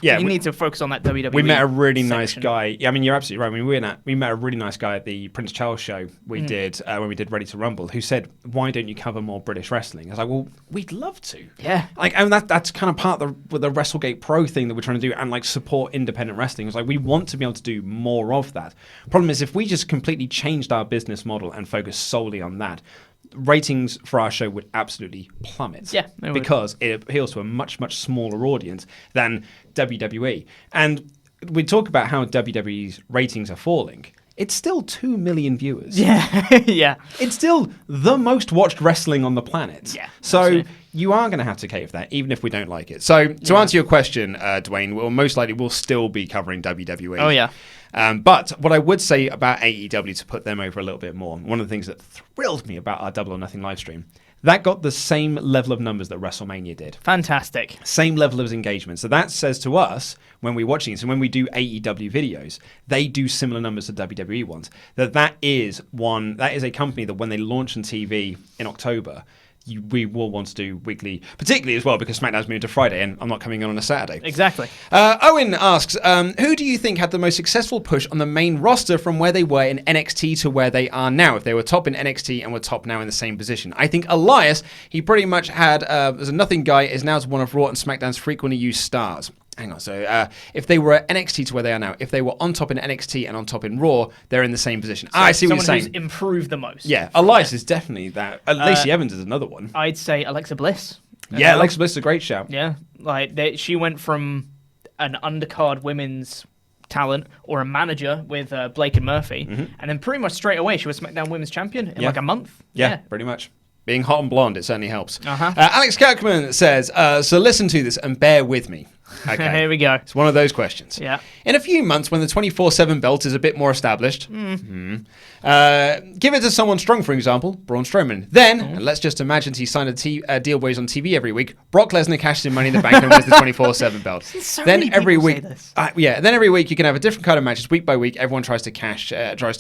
You need to focus on that WWE. We met a really nice section. guy. Yeah, I mean, you're absolutely right. I mean, we met a really nice guy at the Prince Charles show we did when we did Ready to Rumble, who said, "Why don't you cover more British wrestling?" I was like, "Well, we'd love to." Yeah. Like, and that's kind of part of the WrestleGate Pro thing that we're trying to do, and like support independent wrestling. It's like we want to be able to do more of that. Problem is, if we just completely changed our business model and focused solely on that, ratings for our show would absolutely plummet. Yeah, they would. Because it appeals to a much, much smaller audience than WWE. And we talk about how WWE's ratings are falling. It's still 2 million viewers. Yeah, yeah. It's still the most watched wrestling on the planet. Yeah, So absolutely. you are going to have to cater for that, even if we don't like it. So to answer your question, Dwayne, we'll still be covering WWE. Oh, yeah. But what I would say about AEW, to put them over a little bit more, one of the things that thrilled me about our Double or Nothing live stream, that got the same level of numbers that WrestleMania did. Fantastic. Same level of engagement. So that says to us, when we're watching it, so when we do AEW videos, they do similar numbers to WWE ones. That is a company that when they launch on TV in October, we will want to do weekly, particularly as well because SmackDown's moved to Friday and I'm not coming on a Saturday. Exactly. Owen asks, who do you think had the most successful push on the main roster from where they were in NXT to where they are now? If they were top in NXT and were top now in the same position. I think Elias, he pretty much had, as a nothing guy, is now one of Raw and SmackDown's frequently used stars. Hang on, so if they were at NXT to where they are now, if they were on top in NXT and on top in Raw, they're in the same position. I see what you're saying. Someone who's improved the most. Yeah, Elias is definitely that. Lacey Evans is another one. I'd say Alexa Bliss. Yeah, Alexa Bliss is a great shout. Yeah, like she went from an undercard women's talent or a manager with Blake and Murphy, and then pretty much straight away she was SmackDown Women's Champion in like a month. Yeah, pretty much. Being hot and blonde, it certainly helps. Uh-huh. Alex Kirkman says, so listen to this and bear with me. Okay. Here we go. It's one of those questions. Yeah. In a few months, when the 24/7 belt is a bit more established, give it to someone strong, for example, Braun Strowman. Then, and let's just imagine he signed a deal where he's on TV every week. Brock Lesnar cashes in Money in the Bank and wins the 24/7 belt. So then many every people week, say this. Then every week you can have a different kind of matches week by week. Everyone tries to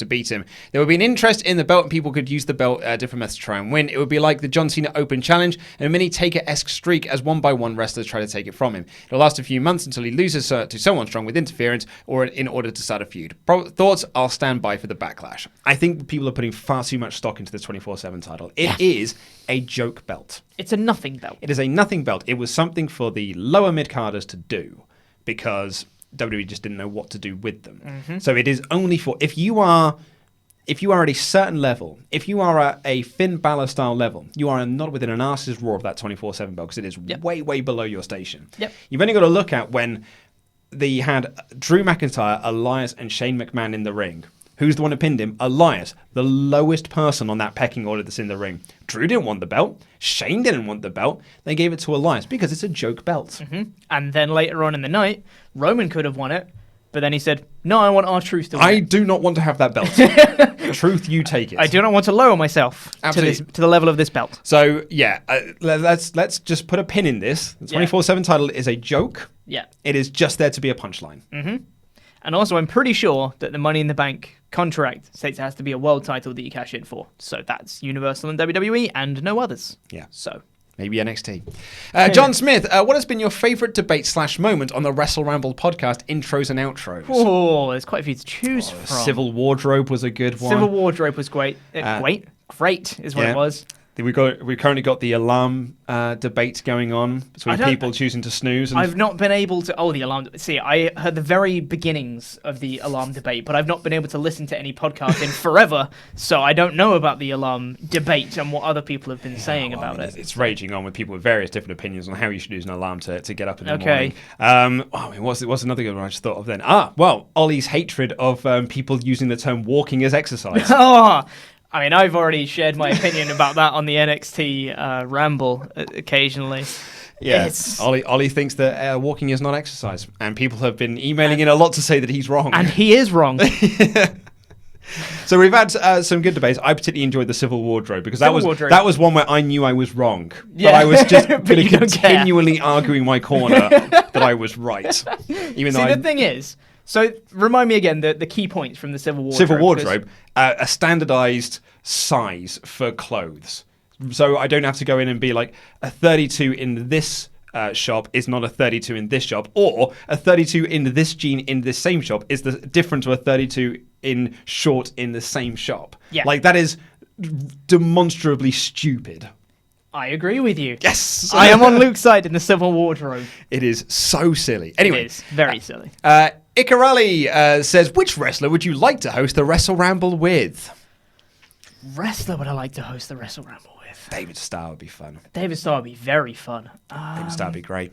beat him. There would be an interest in the belt, and people could use the belt different methods to try and win. It would be like the John Cena Open Challenge and a mini Taker-esque streak as one by one wrestlers try to take it from him. It'll last a few months until he loses to someone strong with interference or in order to start a feud. Thoughts? I'll stand by for the backlash. I think people are putting far too much stock into the 24/7 title. It is a joke belt. It's a nothing belt. It is a nothing belt. It was something for the lower mid-carders to do because WWE just didn't know what to do with them. So it is only for if you are at a certain level, if you are at a Finn Balor style level, you are not within an arse's roar of that 24/7 belt because it is way, way below your station. You've only got to look at when they had Drew McIntyre, Elias, and Shane McMahon in the ring. Who's the one who pinned him? Elias, the lowest person on that pecking order that's in the ring. Drew didn't want the belt. Shane didn't want the belt. They gave it to Elias because it's a joke belt. And then later on in the night, Roman could have won it, but then he said, no, I want R-Truth to win I do not want to have that belt. Truth, you take it. I do not want to lower myself to the level of this belt. So, yeah, let's just put a pin in this. The 24/7 title is a joke. Yeah. It is just there to be a punchline. And also, I'm pretty sure that the Money in the Bank contract states it has to be a world title that you cash in for. So that's Universal and WWE and no others. Yeah. So maybe NXT. John Smith, what has been your favourite debate/moment on the WrestleRamble podcast intros and outros? Oh, there's quite a few to choose from. Civil Wardrobe was a good one. Civil Wardrobe was great. Great is what it was. We've currently got the alarm debate going on between people choosing to snooze. I've not been able to. Oh, the alarm. See, I heard the very beginnings of the alarm debate, but I've not been able to listen to any podcast in forever, so I don't know about the alarm debate and what other people have been saying about it. It's raging on with people with various different opinions on how you should use an alarm to get up in the morning. What's another good one I just thought of then? Ollie's hatred of people using the term walking as exercise. I mean, I've already shared my opinion about that on the NXT Ramble occasionally. Yes, Ollie thinks that walking is not exercise, and people have been emailing in a lot to say that he's wrong. And he is wrong. So we've had some good debates. I particularly enjoyed the Civil Wardrobe because that was one where I knew I was wrong. Yeah. But I was just continually arguing my corner that I was right. The thing is, so remind me again the key points from the Civil Wardrobe. Civil Wardrobe, a standardized size for clothes. So I don't have to go in and be like, a 32 in this shop is not a 32 in this shop, or a 32 in this jean in this same shop is different to a 32 in short in the same shop. Yeah. Like, that is demonstrably stupid. I agree with you. Yes! I am on Luke's side in the Civil Wardrobe. It is so silly. Anyway. It is very silly. Icarali says, which wrestler would you like to host the WrestleRamble with? Wrestler would I like to host the WrestleRamble with? David Starr would be fun. David Starr would be very fun. David Starr would be great.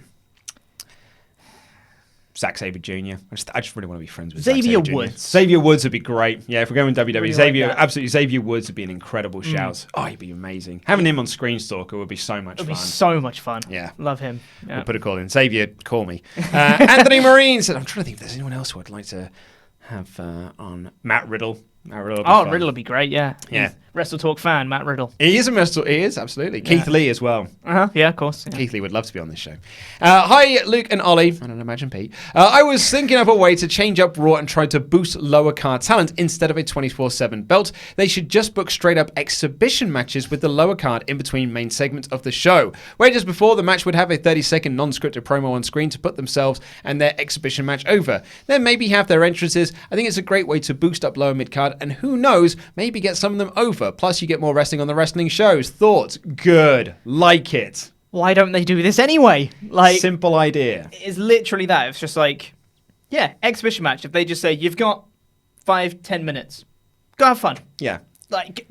Zack Sabre Jr. I just really want to be friends with Xavier Woods. Xavier Woods would be great. Yeah, if we're going WWE, really Xavier Woods would be an incredible shout. Oh, he'd be amazing. Having him on Screen Stalker would be so much fun. It would be so much fun. Yeah. Love him. Yeah. We'll put a call in. Xavier, call me. Anthony Marine said, I'm trying to think if there's anyone else who I'd like to have on. Matt Riddle. Riddle would be great, yeah. Yeah. WrestleTalk fan, Matt Riddle. He is absolutely. Yeah. Keith Lee as well. Yeah, of course. Yeah. Keith Lee would love to be on this show. Hi, Luke and Ollie. I don't imagine Pete. I was thinking of a way to change up Raw and try to boost lower card talent instead of a 24/7 belt. They should just book straight up exhibition matches with the lower card in between main segments of the show, where just before the match would have a 30-second non-scripted promo on screen to put themselves and their exhibition match over. Then maybe have their entrances. I think it's a great way to boost up lower mid card, and who knows, maybe get some of them over. Plus, you get more wrestling on the wrestling shows. Thoughts? Good. Like it. Why don't they do this anyway? Like, simple idea. It's literally that. It's just like, yeah, exhibition match. If they just say, you've got 5-10 minutes, go have fun. Yeah. Like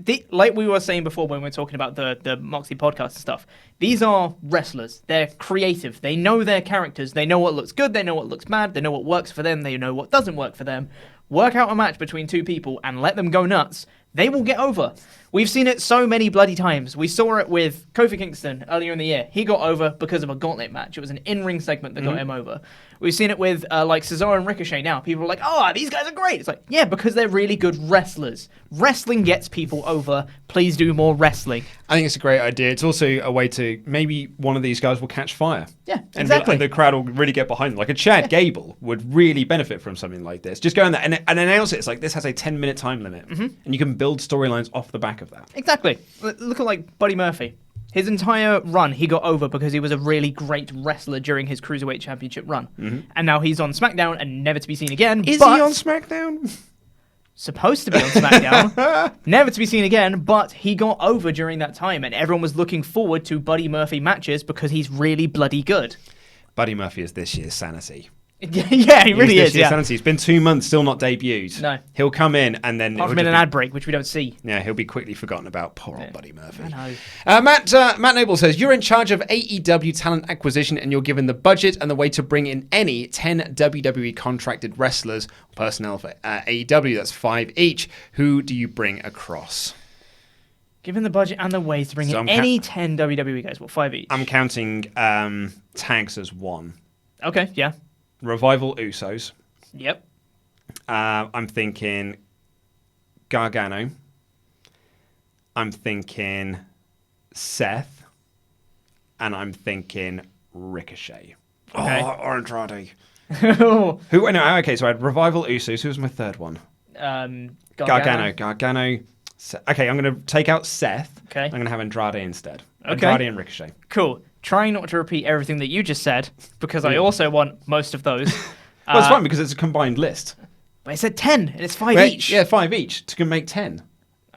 we were saying before when we were talking about the Moxley podcast and stuff, these are wrestlers. They're creative. They know their characters. They know what looks good. They know what looks bad. They know what works for them. They know what doesn't work for them. Work out a match between two people and let them go nuts. They will get over. We've seen it so many bloody times. We saw it with Kofi Kingston earlier in the year. He got over because of a gauntlet match. It was an in-ring segment that got him over. We've seen it with Cesaro and Ricochet now. People are like, oh, these guys are great. It's like, yeah, because they're really good wrestlers. Wrestling gets people over. Please do more wrestling. I think it's a great idea. It's also a way to, maybe one of these guys will catch fire. Yeah, exactly. And the crowd will really get behind them. Like a Chad Gable would really benefit from something like this. Just go in there and announce it. It's like, this has a 10-minute time limit. And you can build storylines off the back of that. Exactly. Look at Buddy Murphy. His entire run, he got over because he was a really great wrestler during his Cruiserweight Championship run. And now he's on SmackDown and never to be seen again. Is he on SmackDown? Supposed to be on SmackDown, never to be seen again, but he got over during that time, and everyone was looking forward to Buddy Murphy matches because he's really bloody good. Buddy Murphy is this year's Sanity. Yeah, he really is. Yeah, Sanity. It's been 2 months, still not debuted. No. He'll come in and then... apart from in an ad break, which we don't see. Yeah, he'll be quickly forgotten about. Poor old Buddy Murphy. I know. Matt Noble says, you're in charge of AEW talent acquisition and you're given the budget and the way to bring in any 10 WWE contracted wrestlers or personnel for AEW. That's 5 each. Who do you bring across? Given the budget and the way to bring in any 10 WWE guys, what, 5 each? I'm counting tags as 1. Okay, yeah. Revival Usos. Yep. I'm thinking Gargano. I'm thinking Seth. And I'm thinking Ricochet. Okay. Or Andrade. Who? No, okay, so I had Revival Usos. Who was my third one? Gargano. Okay, I'm going to take out Seth. Okay. I'm going to have Andrade instead. Okay. Andrade and Ricochet. Cool. Trying not to repeat everything that you just said, because I also want most of those. Well, it's fine because it's a combined list. But I said 10, and it's 5 Wait, each. Yeah, 5 each to make 10.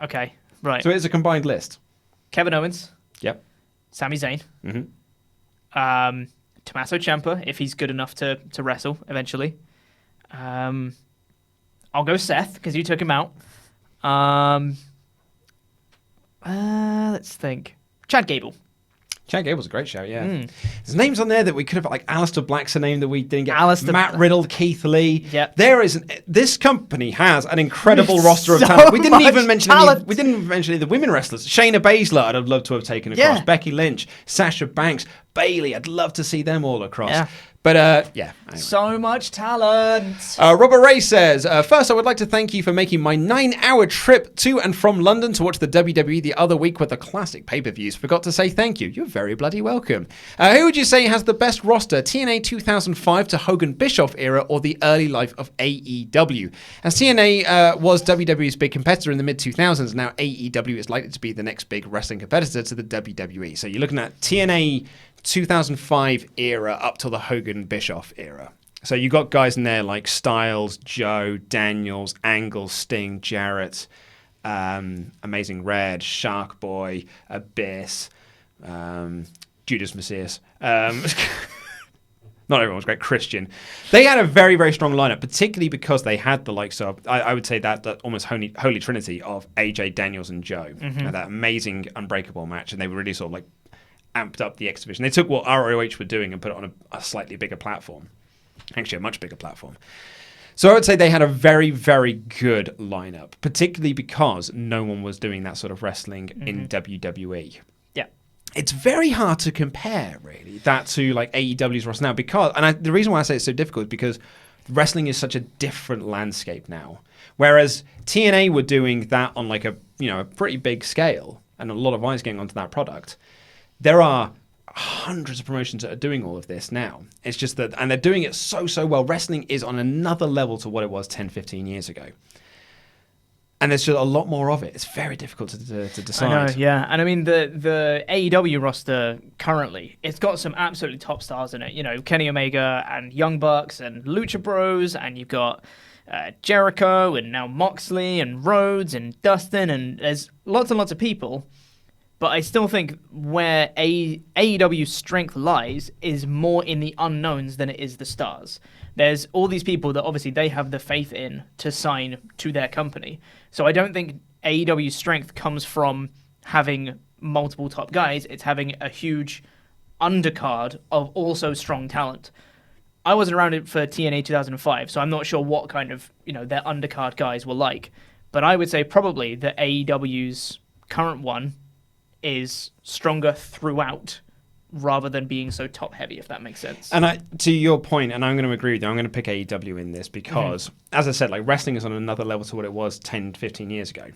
Okay, right. So it's a combined list. Kevin Owens. Yep. Sami Zayn. Mm-hmm. Tommaso Ciampa, if he's good enough to wrestle eventually. I'll go Seth, because you took him out. Let's think. Chad Gable. Chad Gable's a great show, yeah. There's names on there that we could have, like Alistair Black's a name that we didn't get. Matt Riddle, Keith Lee. Yep. This company has an incredible roster of talent. We didn't even mention any of the women wrestlers. Shayna Baszler, I'd have loved to have taken across. Yeah. Becky Lynch, Sasha Banks, Bayley. I'd love to see them all across. Yeah. But, yeah. Anyway. So much talent. Robert Ray says, first, I would like to thank you for making my 9-hour trip to and from London to watch the WWE the other week with the classic pay-per-views. Forgot to say thank you. You're very bloody welcome. Who would you say has the best roster, TNA 2005 to Hogan Bischoff era or the early life of AEW? As TNA was WWE's big competitor in the mid-2000s, now AEW is likely to be the next big wrestling competitor to the WWE. So you're looking at TNA 2005 era up till the Hogan Bischoff era. So you got guys in there like Styles, Joe, Daniels, Angle, Sting, Jarrett, Amazing Red, Shark Boy, Abyss, Judas Messias. Not everyone was great. Christian. They had a very, very strong lineup, particularly because they had the likes of, I would say that almost holy trinity of AJ, Daniels, and Joe. And that amazing Unbreakable match, and they were really sort of like amped up the exhibition. They took what ROH were doing and put it on a slightly bigger platform. Actually, a much bigger platform. So I would say they had a very, very good lineup, particularly because no one was doing that sort of wrestling in WWE. Yeah. It's very hard to compare, really, that to like AEW's roster now, because, the reason why I say it's so difficult is because wrestling is such a different landscape now. Whereas TNA were doing that on like a pretty big scale, and a lot of eyes getting onto that product. There are hundreds of promotions that are doing all of this now. It's just that, and they're doing it so well. Wrestling is on another level to what it was 10, 15 years ago. And there's just a lot more of it. It's very difficult to decide. I know, yeah. And I mean, the AEW roster currently, it's got some absolutely top stars in it. You know, Kenny Omega and Young Bucks and Lucha Bros, and you've got Jericho and now Moxley and Rhodes and Dustin, and there's lots and lots of people. But I still think where AEW's strength lies is more in the unknowns than it is the stars. There's all these people that obviously they have the faith in to sign to their company. So I don't think AEW's strength comes from having multiple top guys. It's having a huge undercard of also strong talent. I wasn't around for TNA 2005, so I'm not sure what kind of, their undercard guys were like. But I would say probably that AEW's current one is stronger throughout rather than being so top heavy, if that makes sense. And to your point, and I'm going to agree with you, I'm going to pick AEW in this because, as I said, like wrestling is on another level to what it was 10, 15 years ago.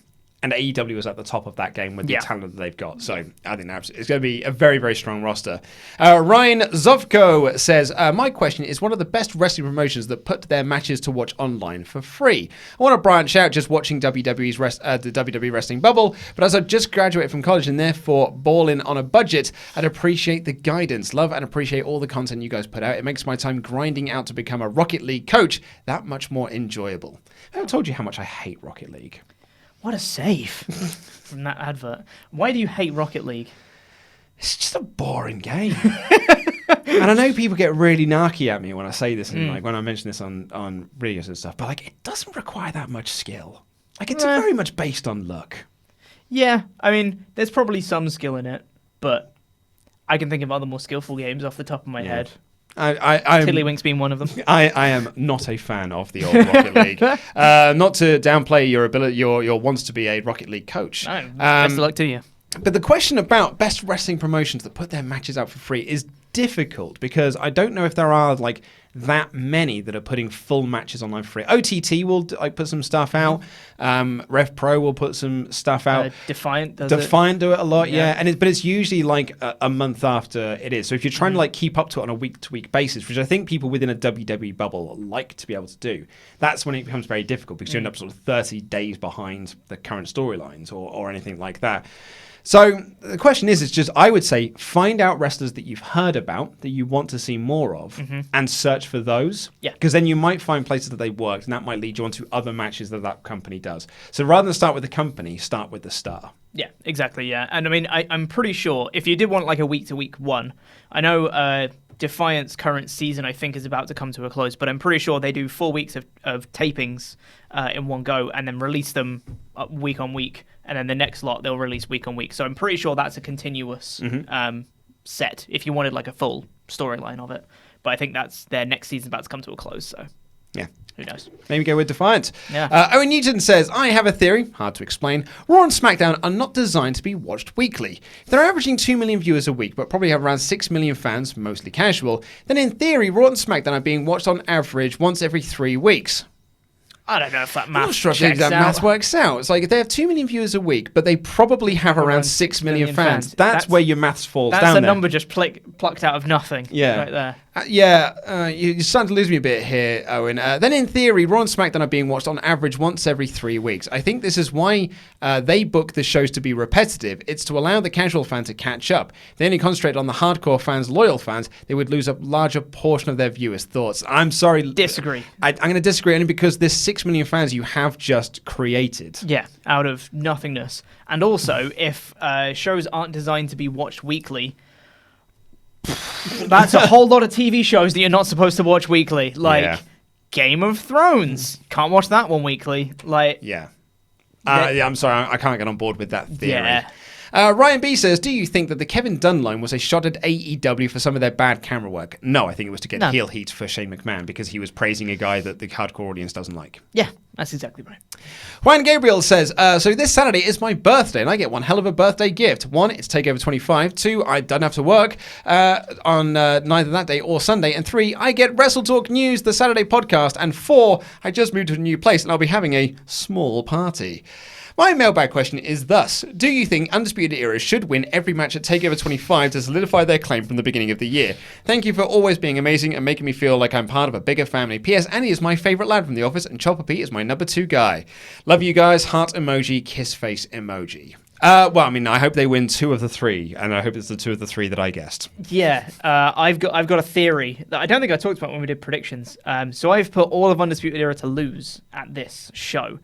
And AEW was at the top of that game with the talent that they've got. So I think it's going to be a very, very strong roster. Ryan Zovko says, my question is, what are the best wrestling promotions that put their matches to watch online for free? I want to branch out just watching WWE's the WWE wrestling bubble, but as I've just graduated from college and therefore balling on a budget, I'd appreciate the guidance. Love and appreciate all the content you guys put out. It makes my time grinding out to become a Rocket League coach that much more enjoyable. I haven't told you how much I hate Rocket League. What a save from that advert. Why do you hate Rocket League? It's just a boring game. And I know people get really narky at me when I say this and like when I mention this on videos and stuff, but like it doesn't require that much skill. Like it's very much based on luck. Yeah, I mean, there's probably some skill in it, but I can think of other more skillful games off the top of my head. Tiddlywinks being one of them. I am not a fan of the old Rocket League. Not to downplay your ability, your wants to be a Rocket League coach. No, best of luck to you. But the question about best wrestling promotions that put their matches out for free is difficult because I don't know if there are like that many that are putting full matches online for free. OTT will like put some stuff out. Rev Pro will put some stuff out. Defiant do it a lot, yeah. But it's usually like a month after it is. So if you're trying to like keep up to it on a week-to-week basis, which I think people within a WWE bubble like to be able to do, that's when it becomes very difficult because you end up sort of 30 days behind the current storylines or anything like that. So the question is just, I would say, find out wrestlers that you've heard about, that you want to see more of, and search for those. Yeah. Because then you might find places that they've worked, and that might lead you on to other matches that company does. So rather than start with the company, start with the star. Yeah, exactly, yeah. And I mean, I'm pretty sure, if you did want like a week-to-week one, I know Defiant's current season, I think, is about to come to a close, but I'm pretty sure they do 4 weeks of tapings in one go and then release them week on week. And then the next lot they'll release week on week. So I'm pretty sure that's a continuous set if you wanted like a full storyline of it. But I think that's their next season's about to come to a close. So yeah, who knows? Maybe go with Defiant. Yeah. Owen Newton says, I have a theory, hard to explain. Raw and SmackDown are not designed to be watched weekly. If they're averaging 2 million viewers a week, but probably have around 6 million fans, mostly casual, then in theory, Raw and SmackDown are being watched on average once every 3 weeks. I don't know if that I'm not math sure if checks that out. math works out. It's like if they have 2 million viewers a week, but they probably have around 6 million fans. That's where your maths falls down. That's a there. number just plucked out of nothing. Yeah. Right there. You're starting to lose me a bit here, Owen. Then in theory, Raw and SmackDown are being watched on average once every 3 weeks. I think this is why they book the shows to be repetitive. It's to allow the casual fan to catch up. If they only concentrate on the hardcore fans, loyal fans, they would lose a larger portion of their viewers' thoughts. I'm sorry. Disagree. I'm going to disagree only because there's 6 million fans you have just created. Yeah, out of nothingness. And also, if shows aren't designed to be watched weekly, that's a whole lot of TV shows that you're not supposed to watch weekly. Like Game of Thrones. Can't watch that one weekly. I'm sorry, I can't get on board with that theory. Yeah. Ryan B says, do you think that the Kevin Dunn line was a shot at AEW for some of their bad camera work? No, I think it was to get heel heat for Shane McMahon because he was praising a guy that the hardcore audience doesn't like. Yeah, that's exactly right. Juan Gabriel says, so this Saturday is my birthday and I get one hell of a birthday gift. 1, it's TakeOver 25. 2, I don't have to work on neither that day or Sunday. And 3, I get WrestleTalk News, the Saturday podcast. And 4, I just moved to a new place and I'll be having a small party. My mailbag question is thus: do you think Undisputed Era should win every match at TakeOver 25 to solidify their claim from the beginning of the year? Thank you for always being amazing and making me feel like I'm part of a bigger family. P.S. Andy is my favourite lad from the office and Chopper Pete is my number 2 guy. Love you guys. Heart emoji, kiss face emoji. I hope they win 2 of the 3, and I hope it's the 2 of the 3 that I guessed. Yeah, I've got a theory that I don't think I talked about when we did predictions. So I've put all of Undisputed Era to lose at this show.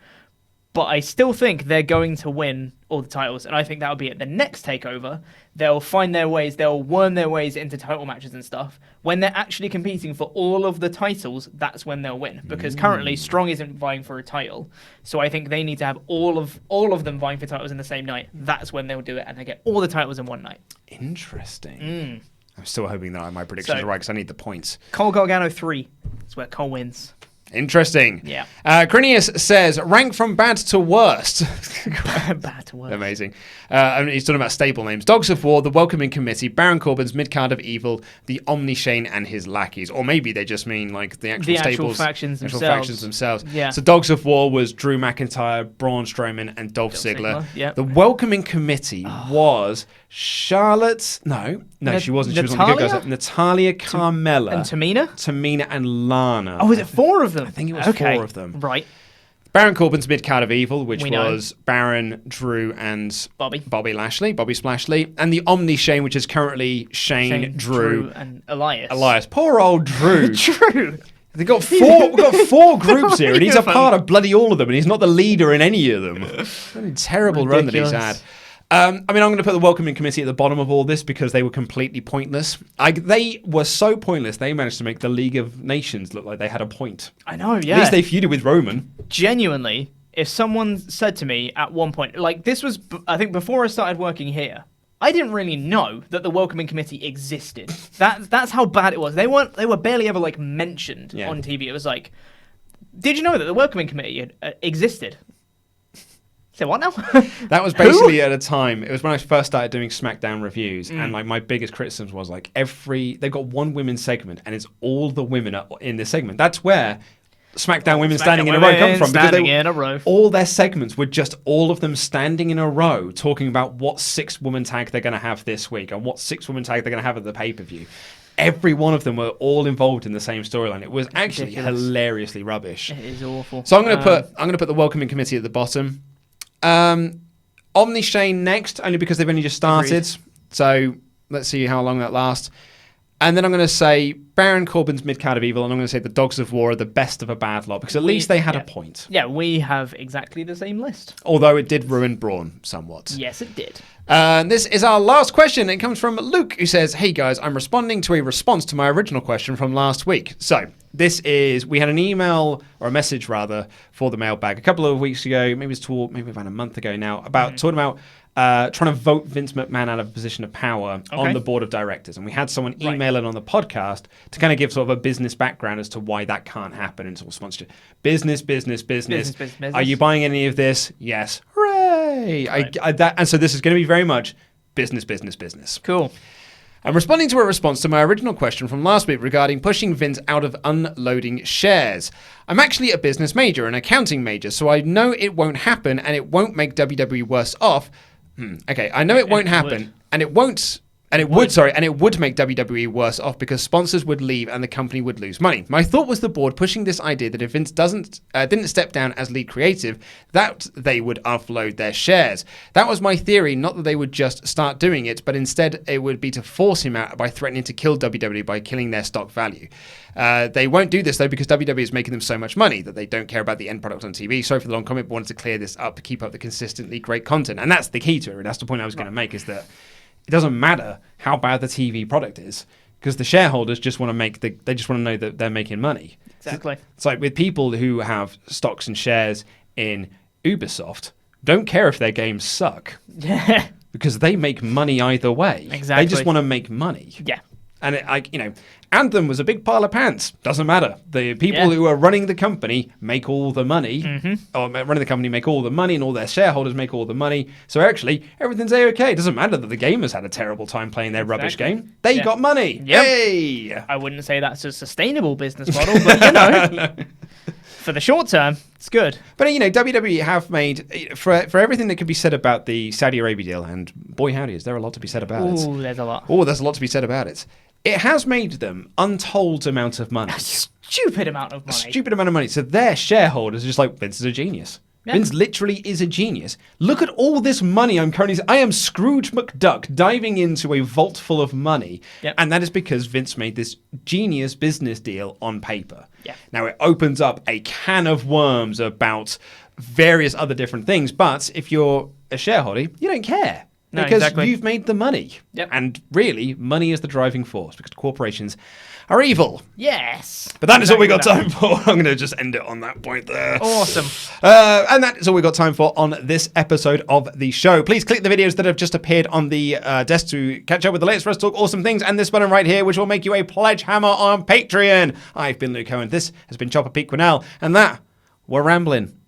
But I still think they're going to win all the titles, and I think that'll be at the next takeover. They'll find their ways, they'll worm their ways into title matches and stuff. When they're actually competing for all of the titles, that's when they'll win. Because currently, Strong isn't vying for a title, so I think they need to have all of them vying for titles in the same night. That's when they'll do it, and they get all the titles in one night. Interesting. I'm still hoping that my predictions are right because I need the points. Cole Gargano 3. That's where Cole wins. Interesting. Yeah. Crinius says, rank from bad to worst. Bad to work. Amazing. And he's talking about stable names. Dogs of War, the Welcoming Committee, Baron Corbin's Midcard of Evil, the Omni Shane and his lackeys. Or maybe they just mean like the actual stables. Factions themselves. Yeah. So Dogs of War was Drew McIntyre, Braun Strowman, and Dolph Ziggler. Yep. The Welcoming Committee was Charlotte. No, she wasn't. She was on the Good Guys. Natalia, Carmella. And Tamina and Lana. Oh, was it 4 of them? I think it was 4 of them. Right. Baron Corbin's Midcard of Evil, which We know. was Baron, Drew, and Bobby Splashley, and the Omni Shane, which is currently Shane, Drew, and Elias. Poor old Drew. True. We've got 4 groups here, and he's a Even. part of bloody all of them, and he's not the leader in any of them. What a terrible run that he's had. I'm going to put the Welcoming Committee at the bottom of all this because they were completely pointless. They were so pointless, they managed to make the League of Nations look like they had a point. I know, yeah. At least they feuded with Roman. Genuinely, if someone said to me at one point, like this was, I think before I started working here, I didn't really know that the Welcoming Committee existed. That's how bad it was. They were barely ever like mentioned on TV. It was like, did you know that the Welcoming Committee existed? Say what now? That was basically at a time. It was when I first started doing SmackDown reviews, and like my biggest criticism was like they've got one women's segment, and it's all the women are in this segment. That's where SmackDown women standing in a row come from, because all their segments were just all of them standing in a row talking about what 6-woman tag they're going to have this week and what 6-woman tag they're going to have at the pay-per-view. Every one of them were all involved in the same storyline. It was actually hilariously rubbish. It is awful. So I'm going to put the Welcoming Committee at the bottom. Omni Shane next, only because they've only just started. Agreed. So let's see how long that lasts. And then I'm going to say Baron Corbin's Midcard of Evil, and I'm going to say the Dogs of War are the best of a bad lot, because at least they had a point. Yeah, we have exactly the same list. Although it did ruin Braun somewhat. Yes, it did. This is our last question. It comes from Luke, who says, hey guys, I'm responding to a response to my original question from last week. So we had an email, or a message rather, for the mailbag a couple of weeks ago, maybe about a month ago now, about talking about trying to vote Vince McMahon out of a position of power on the board of directors. And we had someone email in on the podcast to kind of give sort of a business background as to why that can't happen in sort of sponsorship. Business. Are you buying any of this? Yes. Hooray! Right. And so this is going to be very much business. Cool. I'm responding to a response to my original question from last week regarding pushing Vince out of unloading shares. I'm actually a business major, an accounting major, so I know it won't happen and it won't make WWE worse off. Okay, I know it won't happen, and it would make WWE worse off because sponsors would leave and the company would lose money. My thought was the board pushing this idea that if Vince didn't step down as lead creative, that they would offload their shares. That was my theory, not that they would just start doing it, but instead it would be to force him out by threatening to kill WWE by killing their stock value. They won't do this though because WWE is making them so much money that they don't care about the end product on TV. Sorry for the long comment, but wanted to clear this up to keep up the consistently great content. And that's the key to it. That's the point I was going to make, is that it doesn't matter how bad the TV product is, because the shareholders just want to they just want to know that they're making money. Exactly. It's like with people who have stocks and shares in Ubisoft, don't care if their games suck. Yeah. Because they make money either way. Exactly. They just want to make money. Yeah. And Anthem was a big pile of pants. Doesn't matter. The people who are running the company make all the money. Or running the company make all the money, and all their shareholders make all the money. So actually, everything's A-okay. It doesn't matter that the gamers had a terrible time playing their rubbish game. They got money. Yep. Yay! I wouldn't say that's a sustainable business model, but No. For the short term, it's good. But WWE have made, for everything that could be said about the Saudi Arabia deal, and boy howdy, is there a lot to be said about it. Ooh, there's a lot. Oh, there's a lot to be said about it. It has made them untold amount of money. Stupid amount of money. Stupid amount of money. So their shareholders are just like, Vince is a genius. Yeah. Vince literally is a genius. Look at all this money I am Scrooge McDuck diving into a vault full of money. Yep. And that is because Vince made this genius business deal on paper. Yeah. Now it opens up a can of worms about various other different things. But if you're a shareholder, you don't care. No, because exactly. you've made the money. Yep. And really, money is the driving force because corporations are evil. Yes. But that is all we got Exactly time for. I'm going to just end it on that point there. Awesome. And that is all we got time for on this episode of the show. Please click the videos that have just appeared on the desk to catch up with the latest WrestleTalk awesome things, and this button right here, which will make you a pledge hammer on Patreon. I've been Luke Owen. This has been Chopper Pete Quinnell, and that we're rambling.